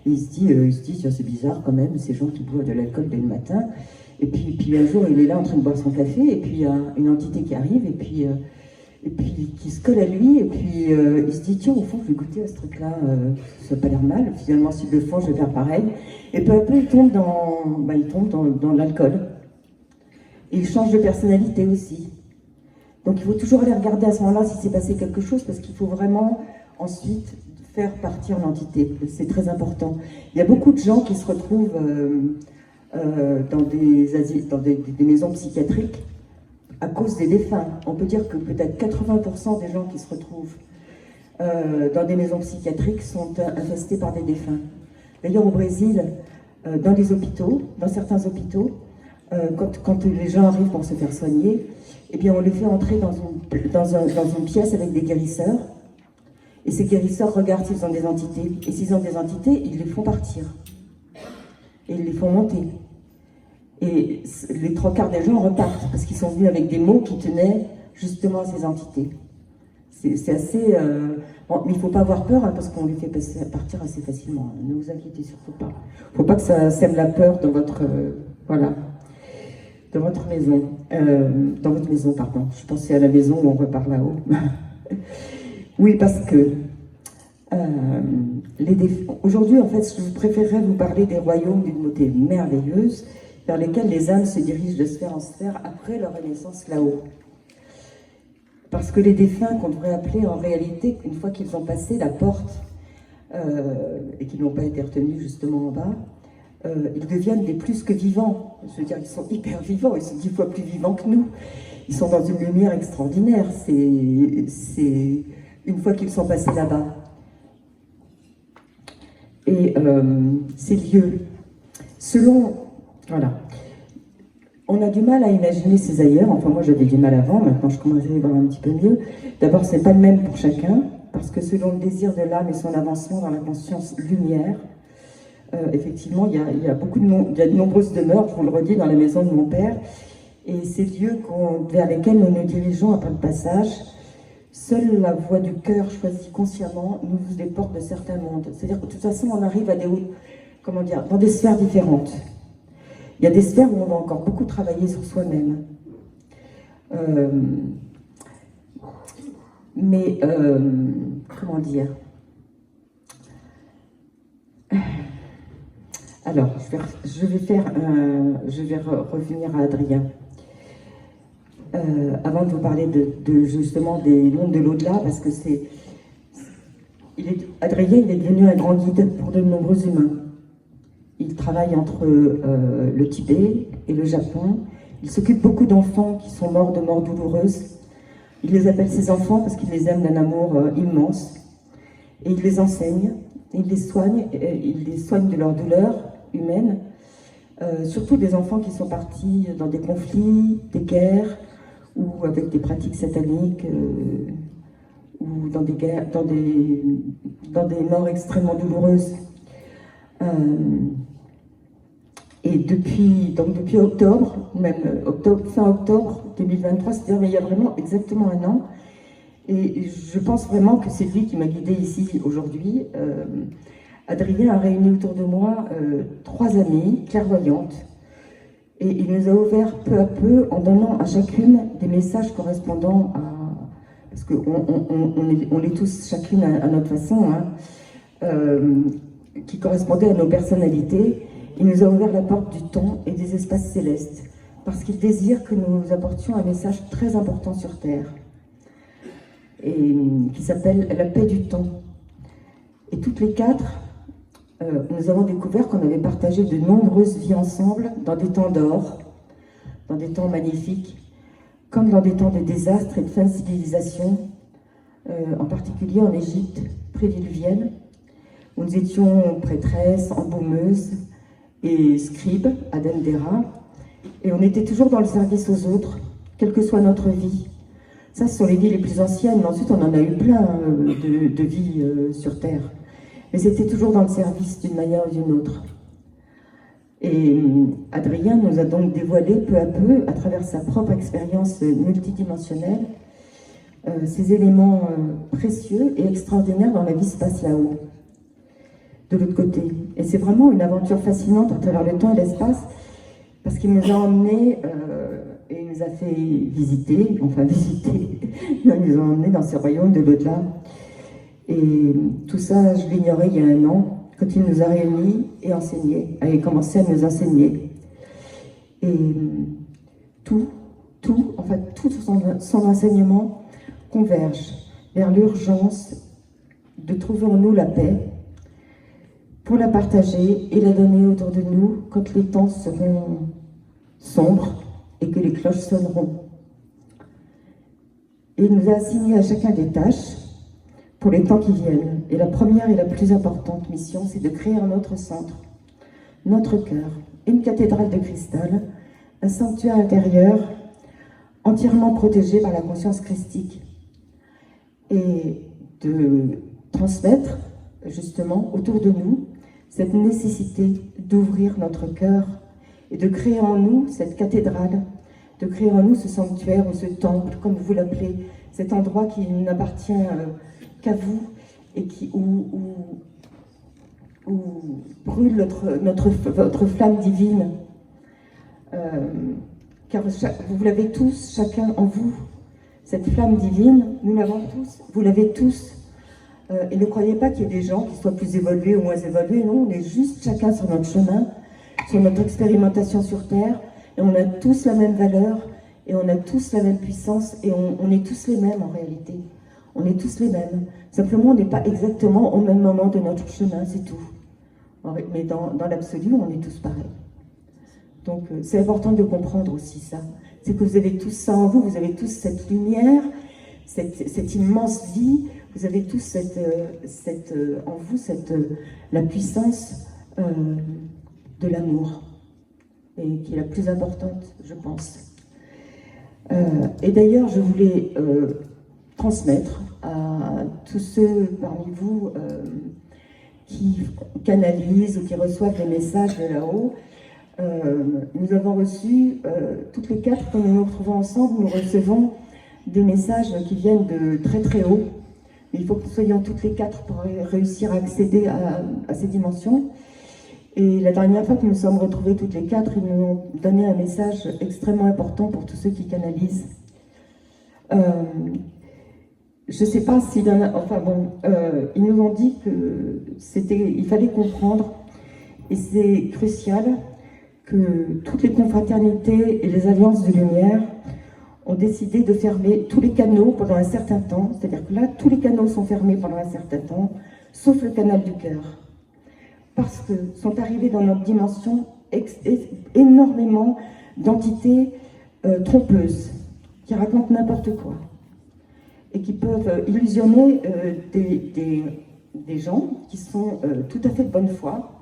S1: et il se dit c'est bizarre quand même, ces gens qui boivent de l'alcool dès le matin. Et puis un jour il est là en train de boire son café, et puis il y a une entité qui arrive, et puis qui se colle à lui, et puis il se dit tiens, au fond je vais goûter à ce truc là, ça n'a pas l'air mal, finalement s'ils le font je vais faire pareil. Et peu à peu il tombe dans l'alcool, et il change de personnalité aussi. Donc il faut toujours aller regarder à ce moment là s'il s'est passé quelque chose, parce qu'il faut vraiment ensuite faire partir l'entité, c'est très important. Il y a beaucoup de gens qui se retrouvent dans des maisons psychiatriques à cause des défunts. On peut dire que peut-être 80% des gens qui se retrouvent dans des maisons psychiatriques sont infestés par des défunts. D'ailleurs au Brésil, dans certains hôpitaux, quand les gens arrivent pour se faire soigner, eh bien on les fait entrer dans une pièce avec des guérisseurs, et ces guérisseurs regardent s'ils ont des entités, et s'ils ont des entités, ils les font partir, et ils les font monter. Et les 3/4 des gens repartent, parce qu'ils sont venus avec des mots qui tenaient justement à ces entités. C'est assez... Bon, mais il ne faut pas avoir peur, hein, parce qu'on les fait partir assez facilement. Ne vous inquiétez surtout pas. Il ne faut pas que ça sème la peur dans votre... dans votre maison. Dans votre maison, pardon. Je pensais à la maison où on repart là-haut. Oui, parce que... Aujourd'hui, en fait, je préférerais vous parler des royaumes d'une beauté merveilleuse, vers lesquels les âmes se dirigent de sphère en sphère après leur renaissance là-haut. Parce que les défunts, qu'on devrait appeler en réalité, une fois qu'ils ont passé la porte et qu'ils n'ont pas été retenus justement en bas, ils deviennent des plus que vivants. Je veux dire, ils sont hyper vivants, ils sont 10 fois plus vivants que nous. Ils sont dans une lumière extraordinaire. C'est une fois qu'ils sont passés là-bas. Et ces lieux, selon... Voilà. On a du mal à imaginer ces ailleurs. Enfin, moi, j'avais du mal avant. Maintenant, je commence à y voir un petit peu mieux. D'abord, c'est pas le même pour chacun, parce que selon le désir de l'âme et son avancement dans la conscience lumière, effectivement, il y a de nombreuses demeures, je vous le redis, dans la maison de mon père. Et ces lieux vers lesquels nous nous dirigeons après le passage, seule la voie du cœur choisie consciemment nous ouvre les portes de certains mondes. C'est-à-dire que de toute façon, on arrive à dans des sphères différentes. Il y a des sphères où on va encore beaucoup travailler sur soi-même. Comment dire? Alors, je vais revenir à Adrien. Avant de vous parler justement des mondes de l'au-delà, parce que Adrien, il est devenu un grand guide pour de nombreux humains. Il travaille entre le Tibet et le Japon. Il s'occupe beaucoup d'enfants qui sont morts de mort douloureuse. Il les appelle ses enfants parce qu'il les aime d'un amour immense. Et il les enseigne, il les soigne de leur douleur humaine. Surtout des enfants qui sont partis dans des conflits, des guerres, ou avec des pratiques sataniques, ou dans des guerres, dans des morts extrêmement douloureuses. Et depuis octobre, fin octobre 2023, c'est-à-dire il y a vraiment exactement un an, et je pense vraiment que c'est lui qui m'a guidée ici aujourd'hui. Adrien a réuni autour de moi 3 amies clairvoyantes, et il nous a ouvert peu à peu, en donnant à chacune des messages correspondant à... Parce qu'on est tous, chacune à notre façon, hein, qui correspondaient à nos personnalités. Il nous a ouvert la porte du temps et des espaces célestes, parce qu'il désire que nous apportions un message très important sur Terre, et qui s'appelle la paix du temps. Et toutes les 4, nous avons découvert qu'on avait partagé de nombreuses vies ensemble, dans des temps d'or, dans des temps magnifiques, comme dans des temps de désastres et de fin de civilisation, en particulier en Égypte prédiluvienne, où nous étions prêtresses, embaumeuses et scribes à Dendera, et on était toujours dans le service aux autres, quelle que soit notre vie. Ça, ce sont les vies les plus anciennes, mais ensuite on en a eu plein de vies sur Terre. Mais c'était toujours dans le service d'une manière ou d'une autre. Et Adrien nous a donc dévoilé peu à peu, à travers sa propre expérience multidimensionnelle, ces éléments précieux et extraordinaires dans la vie se passe là-haut, de l'autre côté. Et c'est vraiment une aventure fascinante à travers le temps et l'espace, parce qu'il nous a emmenés et il nous a fait visiter, il nous a emmenés dans ce royaume de l'au-delà. Et tout ça, je l'ignorais il y a un an, quand il nous a réunis et enseigné, a commencé à nous enseigner. Et tout son enseignement converge vers l'urgence de trouver en nous la paix, pour la partager et la donner autour de nous quand les temps seront sombres et que les cloches sonneront. Et il nous a assigné à chacun des tâches pour les temps qui viennent. Et la première et la plus importante mission, c'est de créer un autre centre, notre cœur, une cathédrale de cristal, un sanctuaire intérieur entièrement protégé par la conscience christique, et de transmettre justement autour de nous cette nécessité d'ouvrir notre cœur et de créer en nous cette cathédrale, de créer en nous ce sanctuaire ou ce temple, comme vous l'appelez, cet endroit qui n'appartient qu'à vous et où brûle votre flamme divine. Car vous l'avez tous, chacun en vous, cette flamme divine, nous l'avons tous, vous l'avez tous. Et ne croyez pas qu'il y ait des gens qui soient plus évolués ou moins évolués, non, on est juste chacun sur notre chemin, sur notre expérimentation sur Terre, et on a tous la même valeur, et on a tous la même puissance, et on est tous les mêmes en réalité. On est tous les mêmes. Simplement, on n'est pas exactement au même moment de notre chemin, c'est tout. Mais dans l'absolu, on est tous pareils. Donc c'est important de comprendre aussi ça. C'est que vous avez tous ça en vous, vous avez tous cette lumière, cette immense vie, vous avez tous en vous la puissance de l'amour, et qui est la plus importante, je pense. Et d'ailleurs, je voulais transmettre à tous ceux parmi vous qui canalisent ou qui reçoivent des messages de là-haut. Nous avons reçu, toutes les quatre, quand nous nous retrouvons ensemble, nous recevons des messages qui viennent de très très haut. Il faut que nous soyons toutes les quatre pour réussir à accéder à ces dimensions. Et la dernière fois que nous nous sommes retrouvés toutes les quatre, ils nous ont donné un message extrêmement important pour tous ceux qui canalisent. Je ne sais pas s'il y en a... Enfin bon, ils nous ont dit qu'il fallait comprendre, et c'est crucial, que toutes les confraternités et les alliances de lumière ont décidé de fermer tous les canaux pendant un certain temps. C'est-à-dire que là, tous les canaux sont fermés pendant un certain temps, sauf le canal du cœur. Parce que sont arrivés dans notre dimension énormément d'entités trompeuses, qui racontent n'importe quoi, et qui peuvent illusionner des gens qui sont tout à fait de bonne foi,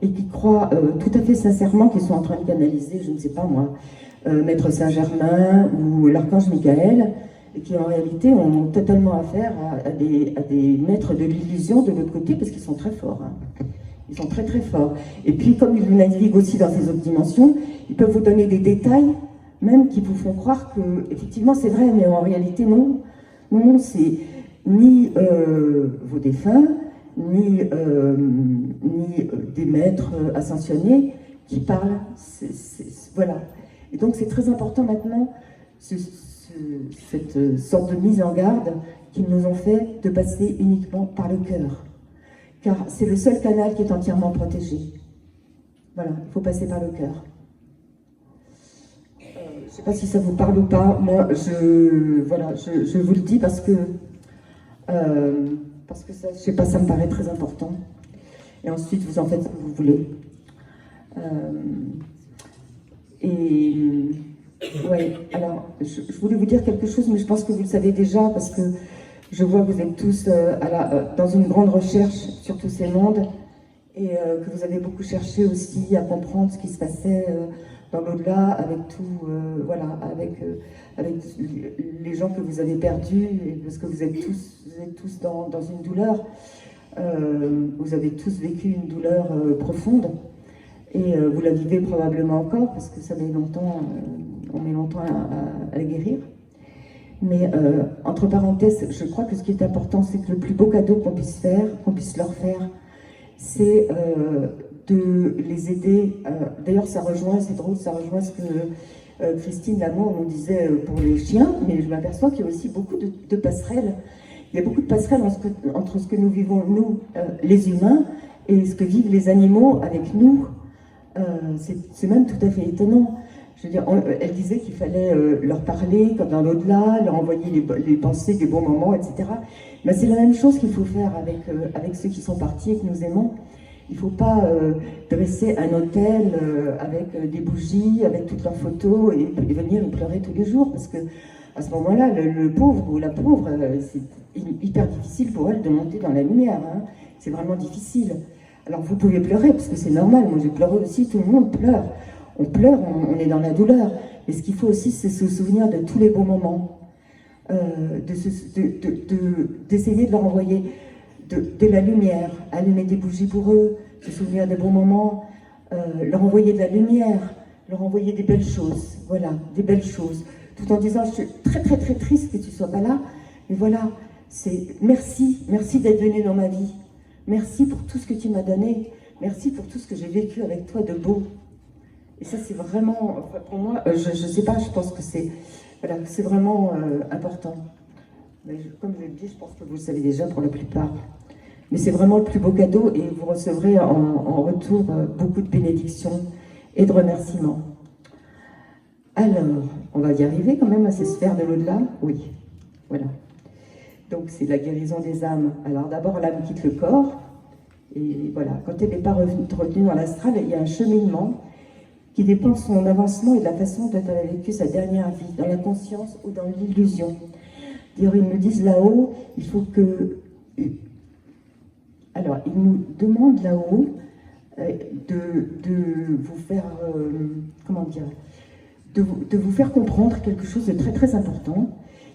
S1: et qui croient tout à fait sincèrement qu'ils sont en train de canaliser, je ne sais pas moi, Maître Saint-Germain ou l'Archange Michael, et qui en réalité ont totalement affaire à des maîtres de l'illusion de l'autre côté, parce qu'ils sont très forts. Hein. Ils sont très très forts. Et puis comme ils naviguent aussi dans ces autres dimensions, ils peuvent vous donner des détails, même qui vous font croire que, effectivement, c'est vrai, mais en réalité, non. Non, c'est ni vos défunts, ni des maîtres ascensionnés qui parlent. Voilà. Et donc, c'est très important maintenant, cette sorte de mise en garde qu'ils nous ont fait de passer uniquement par le cœur. Car c'est le seul canal qui est entièrement protégé. Voilà, il faut passer par le cœur. Je ne sais pas si ça vous parle ou pas. Moi, je vous le dis parce que ça, je sais pas, ça me paraît très important. Et ensuite, vous en faites ce que vous voulez. Ouais, alors, je voulais vous dire quelque chose, mais je pense que vous le savez déjà, parce que je vois que vous êtes tous dans une grande recherche sur tous ces mondes, et que vous avez beaucoup cherché aussi à comprendre ce qui se passait dans l'au-delà, avec tout, voilà, avec les gens que vous avez perdus, et parce que vous êtes tous dans une douleur. Vous avez tous vécu une douleur profonde, et vous la vivez probablement encore, parce que ça met longtemps, on met longtemps à la guérir. Mais entre parenthèses, je crois que ce qui est important, c'est que le plus beau cadeau qu'on puisse leur faire, c'est de les aider. D'ailleurs, ça rejoint, c'est drôle, ça rejoint ce que Christine Lamour nous disait pour les chiens, mais je m'aperçois qu'il y a aussi beaucoup de passerelles. Il y a beaucoup de passerelles entre ce que nous vivons, nous, les humains, et ce que vivent les animaux avec nous. C'est même tout à fait étonnant. Je veux dire, elle disait qu'il fallait leur parler comme dans l'au-delà, leur envoyer les pensées des bons moments, etc. Mais c'est la même chose qu'il faut faire avec ceux qui sont partis et que nous aimons. Il ne faut pas dresser un autel avec des bougies, avec toutes leurs photos et venir y pleurer tous les jours. Parce que à ce moment-là, le pauvre ou la pauvre, c'est hyper difficile pour elle de monter dans la lumière. Hein. C'est vraiment difficile. Alors vous pouvez pleurer, parce que c'est normal. Moi j'ai pleuré aussi, tout le monde pleure. On pleure, on est dans la douleur. Mais ce qu'il faut aussi, c'est se souvenir de tous les beaux moments. D'essayer de leur envoyer de la lumière, allumer des bougies pour eux, se souvenir des bons moments, leur envoyer de la lumière, leur envoyer des belles choses. Voilà, des belles choses. Tout en disant, je suis très très très triste que tu ne sois pas là. Mais voilà, c'est merci d'être venu dans ma vie. Merci pour tout ce que tu m'as donné. Merci pour tout ce que j'ai vécu avec toi de beau. Et ça, c'est vraiment, pour moi, je ne sais pas, je pense que c'est vraiment important. Mais comme je l'ai dit, je pense que vous le savez déjà pour la plupart. Mais c'est vraiment le plus beau cadeau et vous recevrez en retour beaucoup de bénédictions et de remerciements. Alors, on va y arriver quand même à ces sphères de l'au-delà. Oui, voilà. Donc c'est la guérison des âmes. Alors d'abord, l'âme quitte le corps Et voilà, quand elle n'est pas retenue dans l'astral, il y a un cheminement qui dépend de son avancement et de la façon dont elle a vécu sa dernière vie, dans la conscience ou dans l'illusion. D'ailleurs, ils me disent là-haut, il faut que... Alors, ils nous demandent là-haut de vous faire... comment dire, de vous faire comprendre quelque chose de très très important.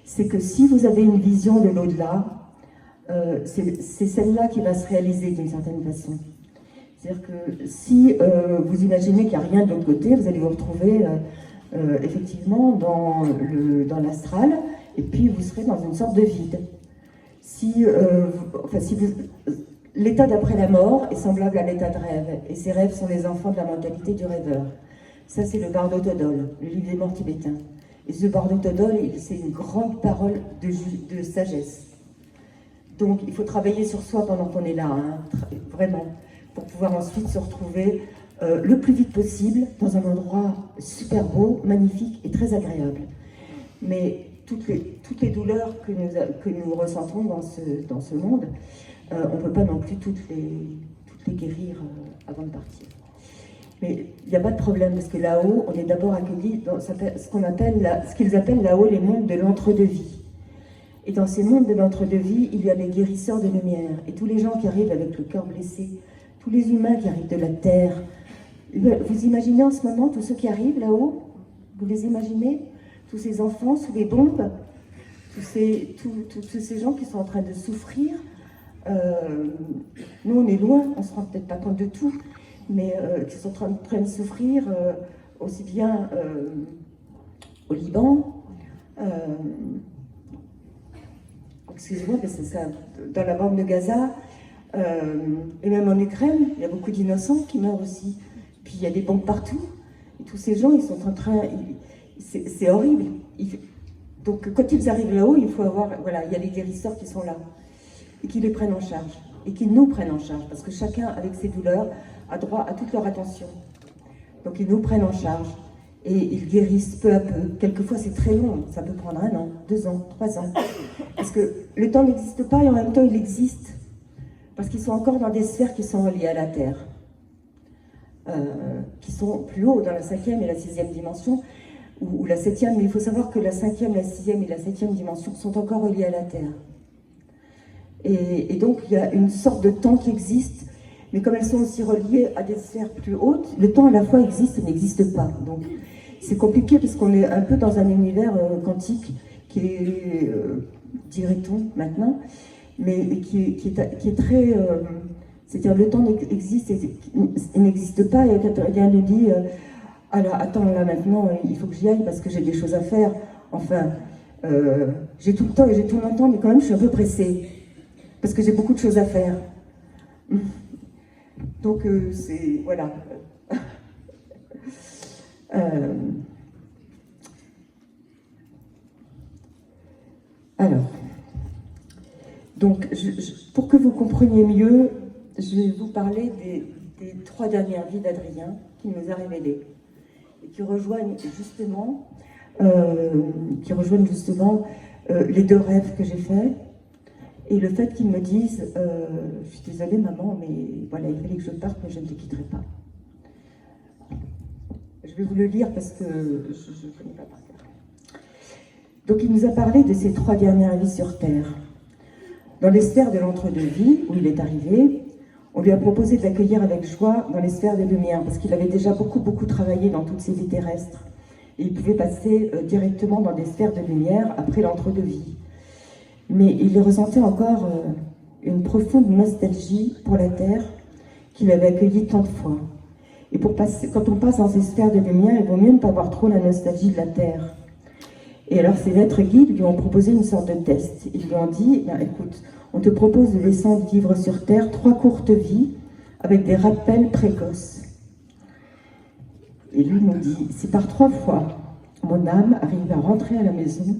S1: C'est que si vous avez une vision de l'au-delà, c'est celle-là qui va se réaliser d'une certaine façon. C'est-à-dire que si vous imaginez qu'il n'y a rien de l'autre côté, vous allez vous retrouver effectivement dans l'astral, et puis vous serez dans une sorte de vide. L'état d'après la mort est semblable à l'état de rêve, et ces rêves sont les enfants de la mentalité du rêveur. Ça, c'est le Bardo Todol, le livre des morts tibétains. Et ce Bardo Todol, c'est une grande parole de sagesse. Donc, il faut travailler sur soi pendant qu'on est là, hein, vraiment, pour pouvoir ensuite se retrouver le plus vite possible dans un endroit super beau, magnifique et très agréable. Mais toutes les douleurs que nous ressentons dans ce monde, on ne peut pas non plus toutes les guérir avant de partir. Mais il n'y a pas de problème, parce que là-haut, on est d'abord accueillis dans ce qu'ils appellent là-haut les mondes de l'entre-deux-vie. Et dans ces mondes de l'entre-deux-vie, il y a les guérisseurs de lumière. Et tous les gens qui arrivent avec le cœur blessé, tous les humains qui arrivent de la terre. Vous imaginez en ce moment tous ceux qui arrivent là-haut? Vous les imaginez? Tous ces enfants sous les bombes, tous ces gens qui sont en train de souffrir. Nous, on est loin, on ne se rend peut-être pas compte de tout, mais qui sont en train de souffrir aussi bien au Liban, excusez-moi, mais c'est ça, dans la bande de Gaza, et même en Ukraine, il y a beaucoup d'innocents qui meurent aussi. Puis il y a des bombes partout, et tous ces gens, ils sont en train... C'est horrible. Donc quand ils arrivent là-haut, il faut avoir... Voilà, il y a les guérisseurs qui sont là, et qui les prennent en charge, et qui nous prennent en charge, parce que chacun, avec ses douleurs, a droit à toute leur attention. Donc ils nous prennent en charge, et ils guérissent peu à peu. Quelquefois c'est très long, ça peut prendre 1 an, 2 ans, 3 ans. Parce que le temps n'existe pas, et en même temps il existe. Parce qu'ils sont encore dans des sphères qui sont reliées à la Terre. Qui sont plus haut, dans la 5e et la 6e dimension, ou la 7e, mais il faut savoir que la 5e, la 6e et la 7e dimension sont encore reliées à la Terre. Et donc il y a une sorte de temps qui existe, mais comme elles sont aussi reliées à des sphères plus hautes, le temps à la fois existe et n'existe pas. Donc c'est compliqué parce qu'on est un peu dans un univers quantique qui est, dirait-on maintenant, mais qui est très... c'est-à-dire le temps existe et n'existe pas, et quelqu'un nous dit alors attends, là maintenant il faut que j'y aille parce que j'ai des choses à faire. Enfin, j'ai tout le temps et j'ai tout mon temps, mais quand même je suis un peu pressée parce que j'ai beaucoup de choses à faire. Donc c'est... voilà. Alors, donc pour que vous compreniez mieux, je vais vous parler des 3 dernières vies d'Adrien qui nous a révélées et qui rejoignent justement les 2 rêves que j'ai faits et le fait qu'ils me disent je suis désolée maman, mais voilà, il fallait que je parte, mais je ne te quitterai pas. Je vais vous le lire parce que je ne connais pas par cœur. Donc il nous a parlé de ses 3 dernières vies sur Terre. Dans les sphères de l'entre-deux-vie, où il est arrivé, on lui a proposé de l'accueillir avec joie dans les sphères de lumière, parce qu'il avait déjà beaucoup travaillé dans toutes ses vies terrestres. Et il pouvait passer directement dans des sphères de lumière après l'entre-deux-vie. Mais il ressentait encore une profonde nostalgie pour la Terre qu'il avait accueillie tant de fois. Et quand on passe dans ces sphères de lumière, il vaut mieux ne pas avoir trop la nostalgie de la Terre. Et alors ces maîtres guides lui ont proposé une sorte de test. Ils lui ont dit, écoute, on te propose de descendre vivre sur Terre 3 courtes vies avec des rappels précoces. Et lui nous dit, si par 3 fois mon âme arrive à rentrer à la maison,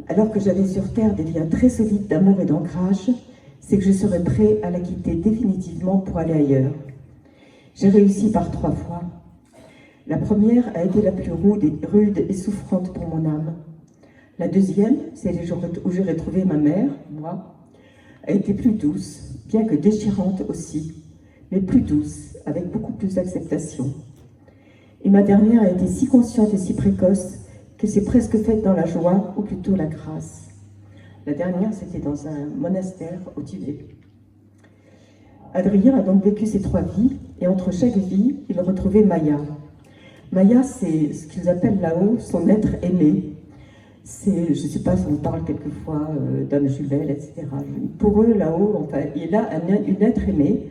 S1: alors que j'avais sur Terre des liens très solides d'amour et d'ancrage, c'est que je serais prêt à la quitter définitivement pour aller ailleurs. J'ai réussi par 3 fois. La première a été la plus rude et souffrante pour mon âme. La deuxième, c'est les jours où j'ai retrouvé ma mère, moi, a été plus douce, bien que déchirante aussi, mais plus douce, avec beaucoup plus d'acceptation. Et ma dernière a été si consciente et si précoce qu'elle s'est presque faite dans la joie, ou plutôt la grâce. La dernière, c'était dans un monastère au Tibet. Adrien a donc vécu ces 3 vies, et entre chaque vie, il retrouvait Maya. Maya, c'est ce qu'ils appellent là-haut son être aimé. Je ne sais pas si on parle quelquefois d'âme jumelle, etc. Pour eux, là-haut, enfin, il a une être aimé.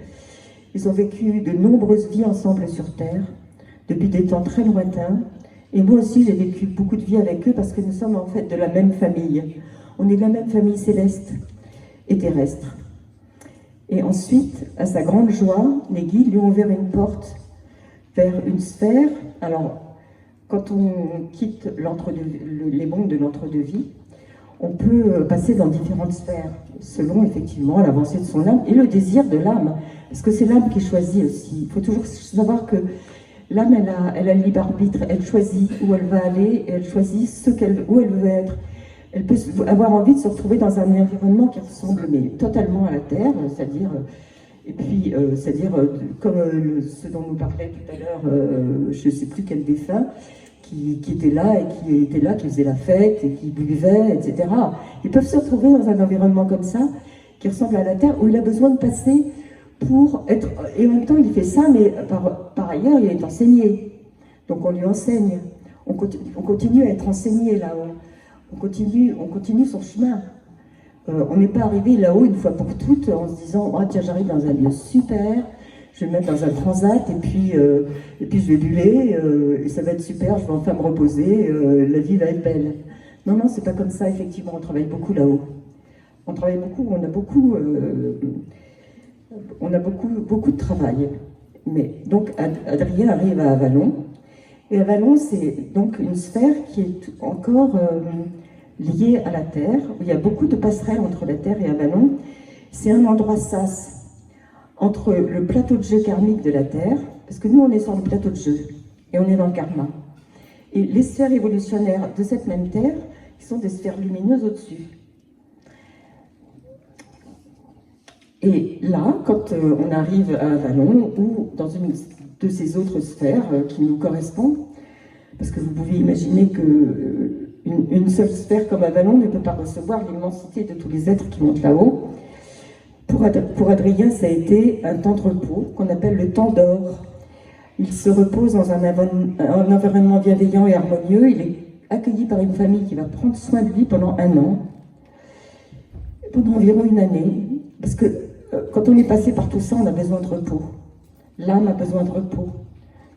S1: Ils ont vécu de nombreuses vies ensemble sur Terre, depuis des temps très lointains. Et moi aussi, j'ai vécu beaucoup de vies avec eux parce que nous sommes en fait de la même famille. On est de la même famille céleste et terrestre. Et ensuite, à sa grande joie, les guides lui ont ouvert une porte vers une sphère. Alors, quand on quitte les mondes de l'entre-deux-vie, on peut passer dans différentes sphères, selon effectivement l'avancée de son âme et le désir de l'âme. Parce que c'est l'âme qui choisit aussi. Il faut toujours savoir que l'âme, elle a le libre arbitre, elle choisit où elle va aller, et elle choisit où elle veut être. Elle peut avoir envie de se retrouver dans un environnement qui ressemble mais totalement à la Terre, c'est-à-dire... comme ce dont nous parlait tout à l'heure, je ne sais plus quel défunt, qui était là et qui faisait la fête et qui buvait, etc. Ils peuvent se retrouver dans un environnement comme ça, qui ressemble à la Terre, où il a besoin de passer pour être... Et en même temps, il fait ça, mais par ailleurs, il est enseigné. Donc on lui enseigne. On continue à être enseigné là-haut. On continue son chemin. On n'est pas arrivé là-haut une fois pour toutes en se disant « Oh tiens, j'arrive dans un lieu super, je vais me mettre dans un transat et puis je vais buller et ça va être super, je vais enfin me reposer, la vie va être belle. » Non, non, c'est pas comme ça, effectivement, on travaille beaucoup là-haut. On travaille beaucoup, on a beaucoup de travail. Mais donc Adrien arrive à Avallon, et Avallon, c'est donc une sphère qui est encore... lié à la Terre, où il y a beaucoup de passerelles entre la Terre et Avallon. C'est un endroit sas entre le plateau de jeu karmique de la Terre, parce que nous on est sur le plateau de jeu, et on est dans le karma. Et les sphères évolutionnaires de cette même Terre, qui sont des sphères lumineuses au-dessus. Et là, quand on arrive à Avallon, ou dans une de ces autres sphères qui nous correspondent, parce que vous pouvez imaginer que une seule sphère comme Avallon ne peut pas recevoir l'immensité de tous les êtres qui montent là-haut. Pour Adrien, ça a été un temps de repos qu'on appelle le temps d'or. Il se repose dans un environnement bienveillant et harmonieux. Il est accueilli par une famille qui va prendre soin de lui pendant 1 an, pendant environ 1 année. Parce que quand on est passé par tout ça, on a besoin de repos. L'âme a besoin de repos.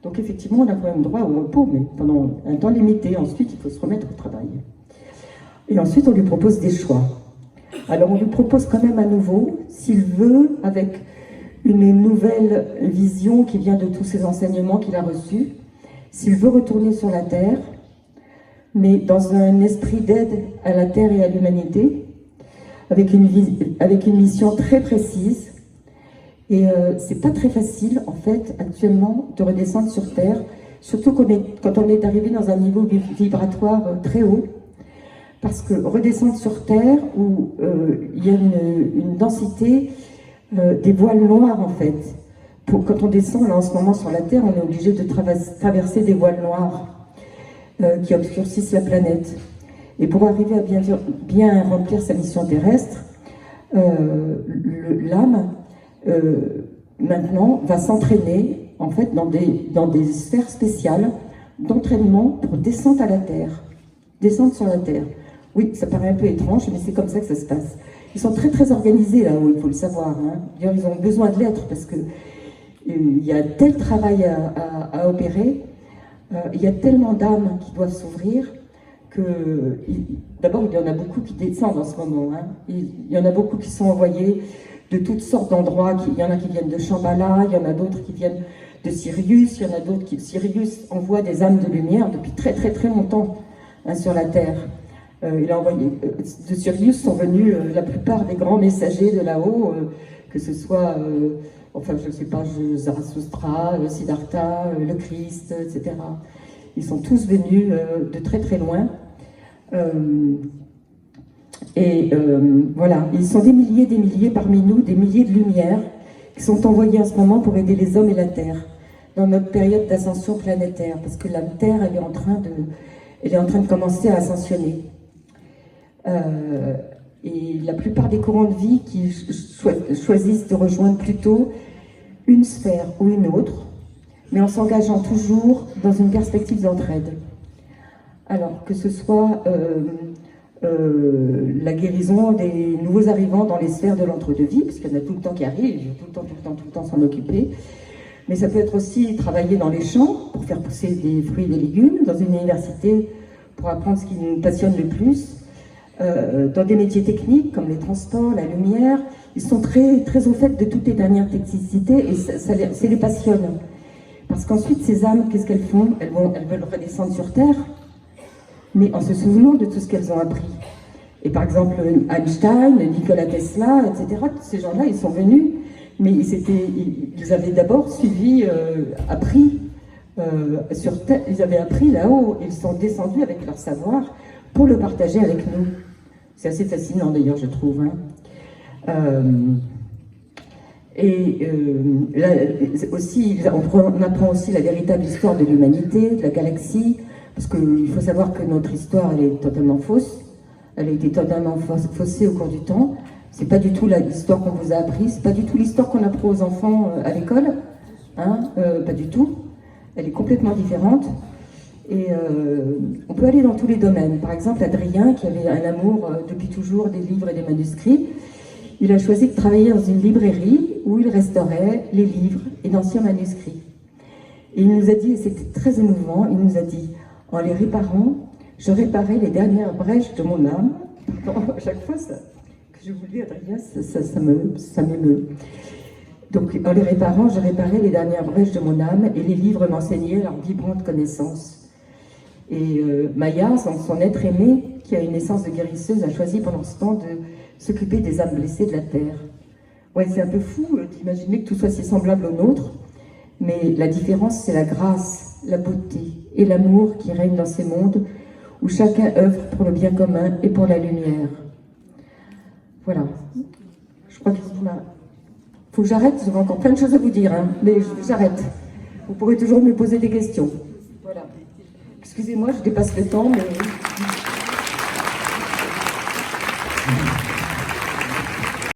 S1: Donc effectivement, on a quand même droit au repos, mais pendant un temps limité. Ensuite, il faut se remettre au travail. Et ensuite, on lui propose des choix. Alors, on lui propose quand même à nouveau, s'il veut, avec une nouvelle vision qui vient de tous ces enseignements qu'il a reçus, s'il veut retourner sur la Terre, mais dans un esprit d'aide à la Terre et à l'humanité, avec une mission très précise. Et c'est pas très facile, en fait, actuellement, de redescendre sur Terre, surtout quand on est arrivé dans un niveau vibratoire très haut, parce que redescendre sur Terre, où il y a une densité des voiles noirs, en fait. Quand on descend, là, en ce moment, sur la Terre, on est obligé de traverser des voiles noirs qui obscurcissent la planète. Et pour arriver à bien remplir sa mission terrestre, l'âme, maintenant, va s'entraîner en fait dans des sphères spéciales d'entraînement pour descendre à la Terre, descendre sur la Terre. Oui, ça paraît un peu étrange, mais c'est comme ça que ça se passe. Ils sont très très organisés là-haut, il faut le savoir. Hein. D'ailleurs, ils ont besoin de l'être parce que il y a tel travail à opérer, il y a tellement d'âmes qui doivent s'ouvrir que d'abord il y en a beaucoup qui descendent en ce moment. Hein. Il y en a beaucoup qui sont envoyés de toutes sortes d'endroits. Il y en a qui viennent de Shambhala, il y en a d'autres qui viennent de Sirius, il y en a d'autres qui... Sirius envoie des âmes de lumière depuis très très très longtemps sur la Terre. Il a envoyé... de Sirius sont venus la plupart des grands messagers de là-haut, que ce soit, enfin je ne sais pas, Zarathustra, Siddhartha, le Christ, etc. Ils sont tous venus de très très loin. Et voilà, ils sont des milliers parmi nous, des milliers de lumières qui sont envoyées en ce moment pour aider les hommes et la Terre dans notre période d'ascension planétaire, parce que la Terre, elle est en train de commencer à ascensionner. Et la plupart des courants de vie qui choisissent de rejoindre plutôt une sphère ou une autre, mais en s'engageant toujours dans une perspective d'entraide. Alors que ce soit la guérison des nouveaux arrivants dans les sphères de l'entre-deux-vie, parce qu'il y en a tout le temps qui arrivent, il faut tout le temps s'en occuper. Mais ça peut être aussi travailler dans les champs pour faire pousser des fruits et des légumes, dans une université pour apprendre ce qui nous passionne le plus, dans des métiers techniques comme les transports, la lumière. Ils sont très, très au fait de toutes les dernières technicités et ça les passionne. Parce qu'ensuite, ces âmes, qu'est-ce qu'elles font? Elles veulent redescendre sur Terre, mais en se souvenant de tout ce qu'elles ont appris. Et par exemple, Einstein, Nikola Tesla, etc., tous ces gens-là, ils sont venus, mais ils avaient d'abord appris sur Terre, ils avaient appris là-haut, ils sont descendus avec leur savoir pour le partager avec nous. C'est assez fascinant d'ailleurs, je trouve. Là aussi, on apprend aussi la véritable histoire de l'humanité, de la galaxie, parce qu'il faut savoir que notre histoire, elle est totalement fausse. Elle a été totalement faussée au cours du temps. C'est pas du tout l'histoire qu'on vous a appris, c'est pas du tout l'histoire qu'on apprend aux enfants à l'école, pas du tout. Elle est complètement différente. Et on peut aller dans tous les domaines. Par exemple, Adrien, qui avait un amour depuis toujours des livres et des manuscrits, il a choisi de travailler dans une librairie où il restaurait les livres et d'anciens manuscrits. Et il nous a dit, et c'était très émouvant, il nous a dit, en les réparant, je réparais les dernières brèches de mon âme. À chaque fois que je vous lis, Adrien, ça m'émeut. Donc, en les réparant, je réparais les dernières brèches de mon âme et les livres m'enseignaient leur vibrante connaissance. Et Maya, son être aimé, qui a une essence de guérisseuse, a choisi pendant ce temps de s'occuper des âmes blessées de la terre. Ouais, c'est un peu fou d'imaginer que tout soit si semblable au nôtre, mais la différence, c'est la grâce, la beauté et l'amour qui règnent dans ces mondes où chacun œuvre pour le bien commun et pour la lumière. Voilà. Je crois qu'il faut que j'arrête, j'avais encore plein de choses à vous dire, mais j'arrête. Vous pourrez toujours me poser des questions. Voilà. Excusez-moi, je dépasse le temps, mais...